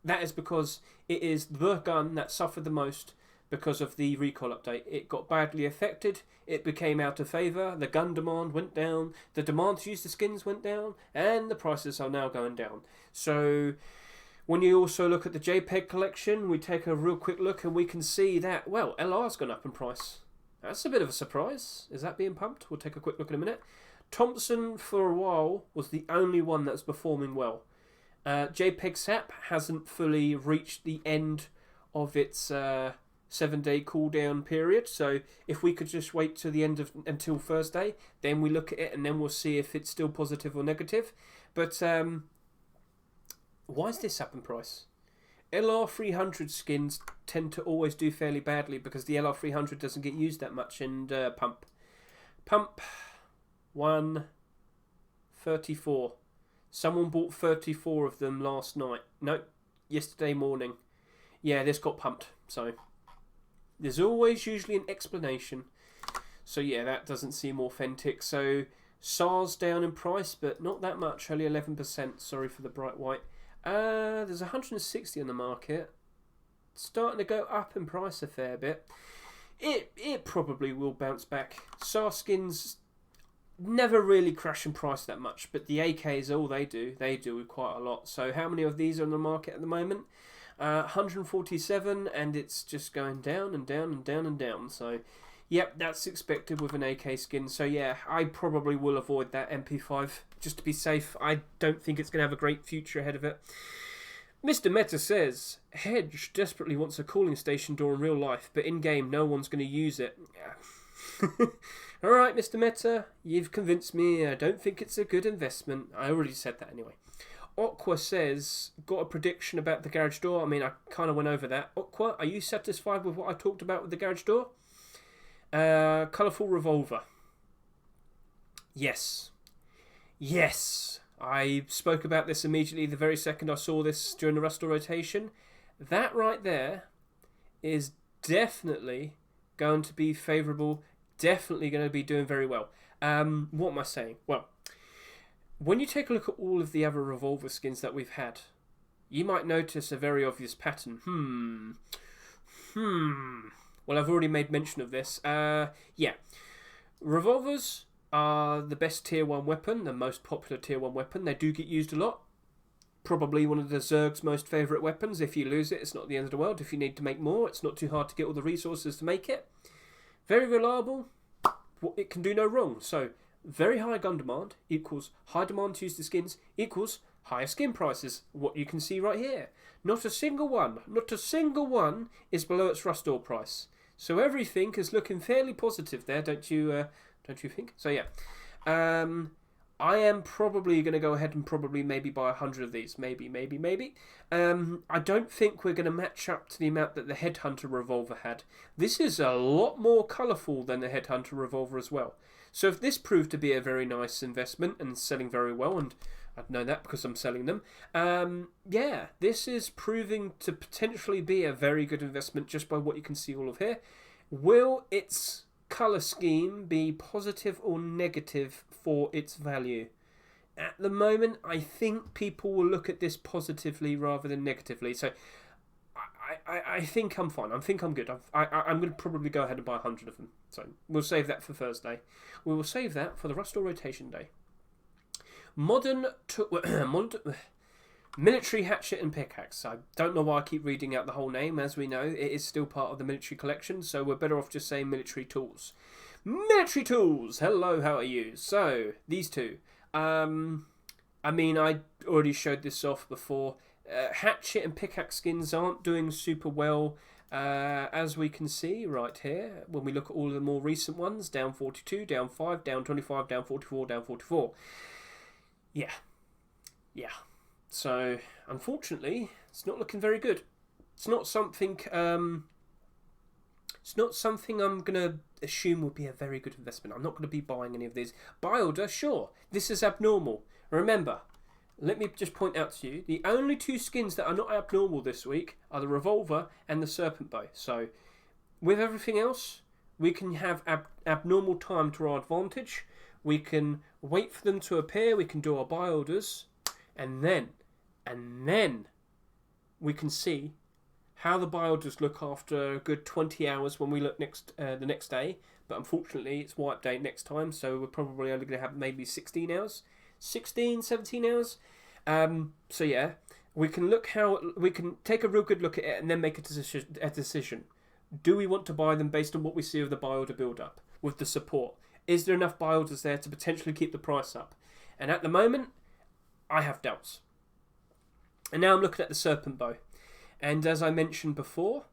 That is because it is the gun that suffered the most because of the recall update. It got badly affected. It became out of favour. The gun demand went down. The demand to use the skins went down. And the prices are now going down. So when you also look at the JPEG collection, we take a real quick look and we can see that, well, LR's gone up in price. That's a bit of a surprise. Is that being pumped? We'll take a quick look in a minute. Thompson, for a while, was the only one that's performing well. JPEG SAP hasn't fully reached the end of its 7-day cooldown period. So if we could just wait to the end of until Thursday, then we look at it and then we'll see if it's still positive or negative. But why is this up in price? LR300 skins tend to always do fairly badly because the LR300 doesn't get used that much in pump. Pump 134. Someone bought 34 of them last night. No, yesterday morning. Yeah, this got pumped. So there's always usually an explanation. So yeah, that doesn't seem authentic. So SARS down in price, but not that much. Only 11%. Sorry for the bright white. There's 160 on the market. Starting to go up in price a fair bit. It probably will bounce back. SAR skins never really crash in price that much, but the AKs, all they do quite a lot. So how many of these are on the market at the moment? 147, and it's just going down and down and down and down. So yep, that's expected with an AK skin. So yeah, I probably will avoid that MP5 just to be safe. I don't think it's going to have a great future ahead of it. Mr. Meta says, Hedge desperately wants a cooling station door in real life, but in-game no one's going to use it. Alright, Mr. Meta, you've convinced me. I don't think it's a good investment. I already said that anyway. Aqua says, got a prediction about the garage door. I mean, I kind of went over that. Aqua, are you satisfied with what I talked about with the garage door? Colourful revolver. Yes. Yes. I spoke about this immediately the very second I saw this during the Rustle rotation. That right there is definitely going to be favourable. Definitely going to be doing very well. What am I saying? Well, when you take a look at all of the other revolver skins that we've had, you might notice a very obvious pattern. Well, I've already made mention of this. Yeah. Revolvers are the best tier 1 weapon, the most popular tier 1 weapon. They do get used a lot. Probably one of the Zerg's most favourite weapons. If you lose it, it's not the end of the world. If you need to make more, it's not too hard to get all the resources to make it. Very reliable. It can do no wrong. So, very high gun demand equals high demand to use the skins equals higher skin prices. What you can see right here. Not a single one is below its rust door price. So everything is looking fairly positive there, don't you think? So yeah, I am probably going to go ahead and probably maybe buy 100 of these. Maybe. I don't think we're going to match up to the amount that the Headhunter revolver had. This is a lot more colourful than the Headhunter revolver as well. So if this proved to be a very nice investment and selling very well, and I'd know that because I'm selling them, yeah, this is proving to potentially be a very good investment just by what you can see all of here. Will its colour scheme be positive or negative for its value? At the moment, I think people will look at this positively rather than negatively. So I think I'm fine. I think I'm good. I'm going to probably go ahead and buy 100 of them. So we'll save that for Thursday. We will save that for the Rust Door rotation day. Military hatchet and pickaxe. I don't know why I keep reading out the whole name. As we know, it is still part of the military collection, so we're better off just saying military tools. Military tools! Hello, how are you? So, these two. I mean, I already showed this off before. Hatchet and pickaxe skins aren't doing super well, as we can see right here. When we look at all of the more recent ones, down 42, down 5, down 25, down 44, down 44. Yeah. So, unfortunately, it's not looking very good. It's not something I'm going to assume would be a very good investment. I'm not going to be buying any of these. Buy order, sure. This is abnormal. Remember, let me just point out to you, the only two skins that are not abnormal this week are the revolver and the serpent bow. So, with everything else, we can have abnormal time to our advantage. We can wait for them to appear. We can do our buy orders. And then we can see how the buy orders look after a good 20 hours when we look the next day. But unfortunately, it's wipe day next time, so we're probably only going to have maybe 16 hours. 17 hours. So yeah, we can take a real good look at it and then make a decision. Do we want to buy them based on what we see of the buy order build up with the support? Is there enough buy orders there to potentially keep the price up? And at the moment, I have doubts. And now I'm looking at the serpent bow. And as I mentioned before,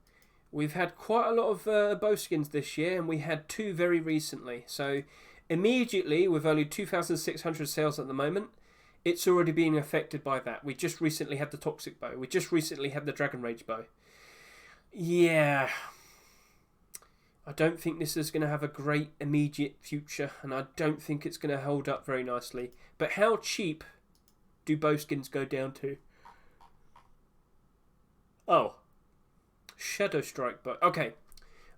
we've had quite a lot of bow skins this year, and we had two very recently. So immediately, with only 2,600 sales at the moment, it's already being affected by that. We just recently had the toxic bow. We just recently had the dragon rage bow. Yeah, I don't think this is going to have a great immediate future, and I don't think it's going to hold up very nicely. But how cheap do bow skins go down to? Oh, Shadow Strike bow. Okay,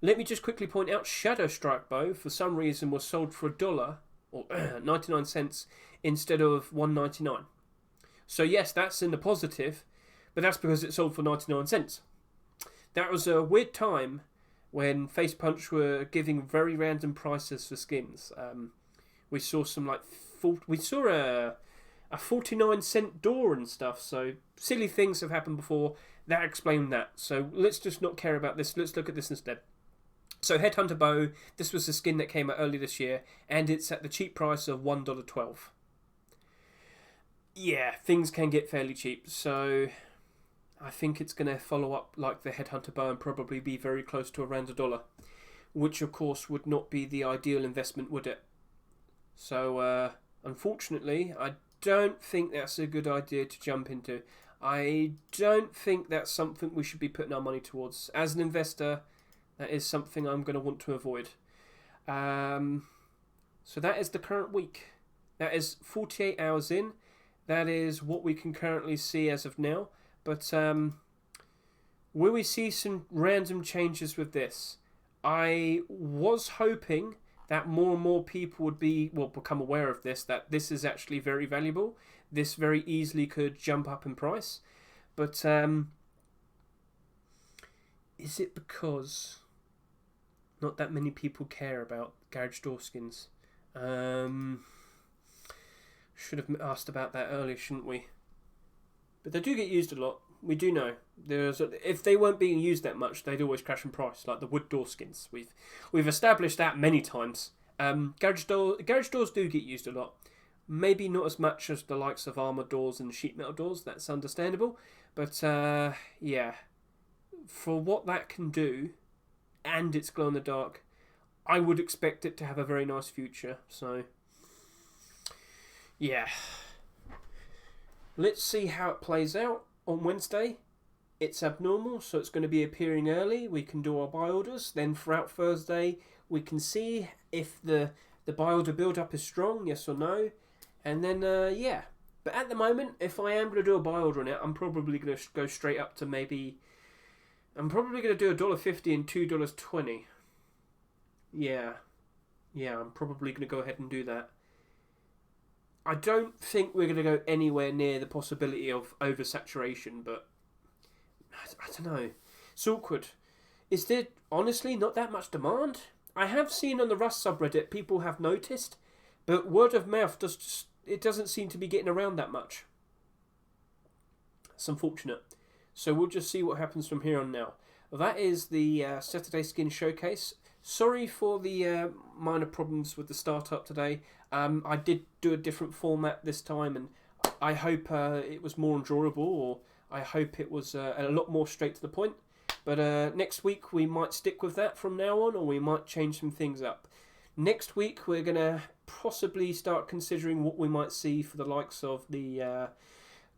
let me just quickly point out, Shadow Strike bow for some reason was sold for $1 or 99 cents instead of $1.99. So yes, that's in the positive, but that's because it sold for 99 cents. That was a weird time when Face Punch were giving very random prices for skins. We saw some we saw a 49-cent door and stuff. So silly things have happened before. That explained that. So let's just not care about this. Let's look at this instead. So Headhunter bow. This was a skin that came out early this year, and it's at the cheap price of $1.12. Yeah, things can get fairly cheap. So I think it's going to follow up like the Headhunter bow and probably be very close to around $1, which of course would not be the ideal investment, would it? So unfortunately, I don't think that's a good idea to jump into. I don't think that's something we should be putting our money towards. As an investor, that is something I'm going to want to avoid. So that is the current week. That is 48 hours in. That is what we can currently see as of now. But will we see some random changes with this? I was hoping that more and more people would become aware of this, that this is actually very valuable. This very easily could jump up in price. But is it because not that many people care about garage door skins? Should have asked about that earlier, shouldn't we? But they do get used a lot. We do know. If they weren't being used that much, they'd always crash in price, like the wood door skins. We've established that many times. Garage doors do get used a lot. Maybe not as much as the likes of armor doors and sheet metal doors. That's understandable. But yeah, for what that can do, and it's glow in the dark, I would expect it to have a very nice future. So Yeah. Let's see how it plays out on Wednesday. It's abnormal, so it's going to be appearing early. We can do our buy orders. Then throughout Thursday, we can see if the buy order build up is strong, yes or no. And then, yeah. But at the moment, if I am going to do a buy order on it, I'm probably going to go straight up to maybe... I'm probably going to do $1.50 and $2.20. Yeah. Yeah, I'm probably going to go ahead and do that. I don't think we're going to go anywhere near the possibility of oversaturation, but... I don't know. It's awkward. Is there honestly not that much demand? I have seen on the Rust subreddit people have noticed, but word of mouth doesn't seem to be getting around that much. It's unfortunate. So we'll just see what happens from here on now. That is the Saturday Skin Showcase. Sorry for the minor problems with the startup today. I did do a different format this time, and I hope it was more enjoyable, or I hope it was a lot more straight to the point. But next week we might stick with that from now on, or we might change some things up. Next week we're going to possibly start considering what we might see for the likes of the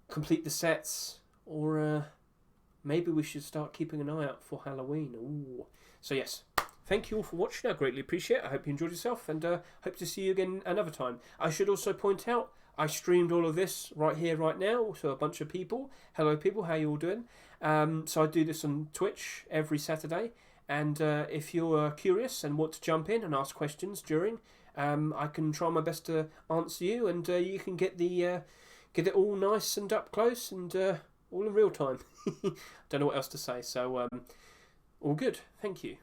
complete the sets, or maybe we should start keeping an eye out for Halloween. Ooh. So yes, thank you all for watching. I greatly appreciate it. I hope you enjoyed yourself, and hope to see you again another time. I should also point out, I streamed all of this right here, right now, to a bunch of people. Hello people, how you all doing? So I do this on Twitch every Saturday, and if you're curious and want to jump in and ask questions during, I can try my best to answer you, and you can get it all nice and up close and all in real time. Don't know what else to say, so all good. Thank you.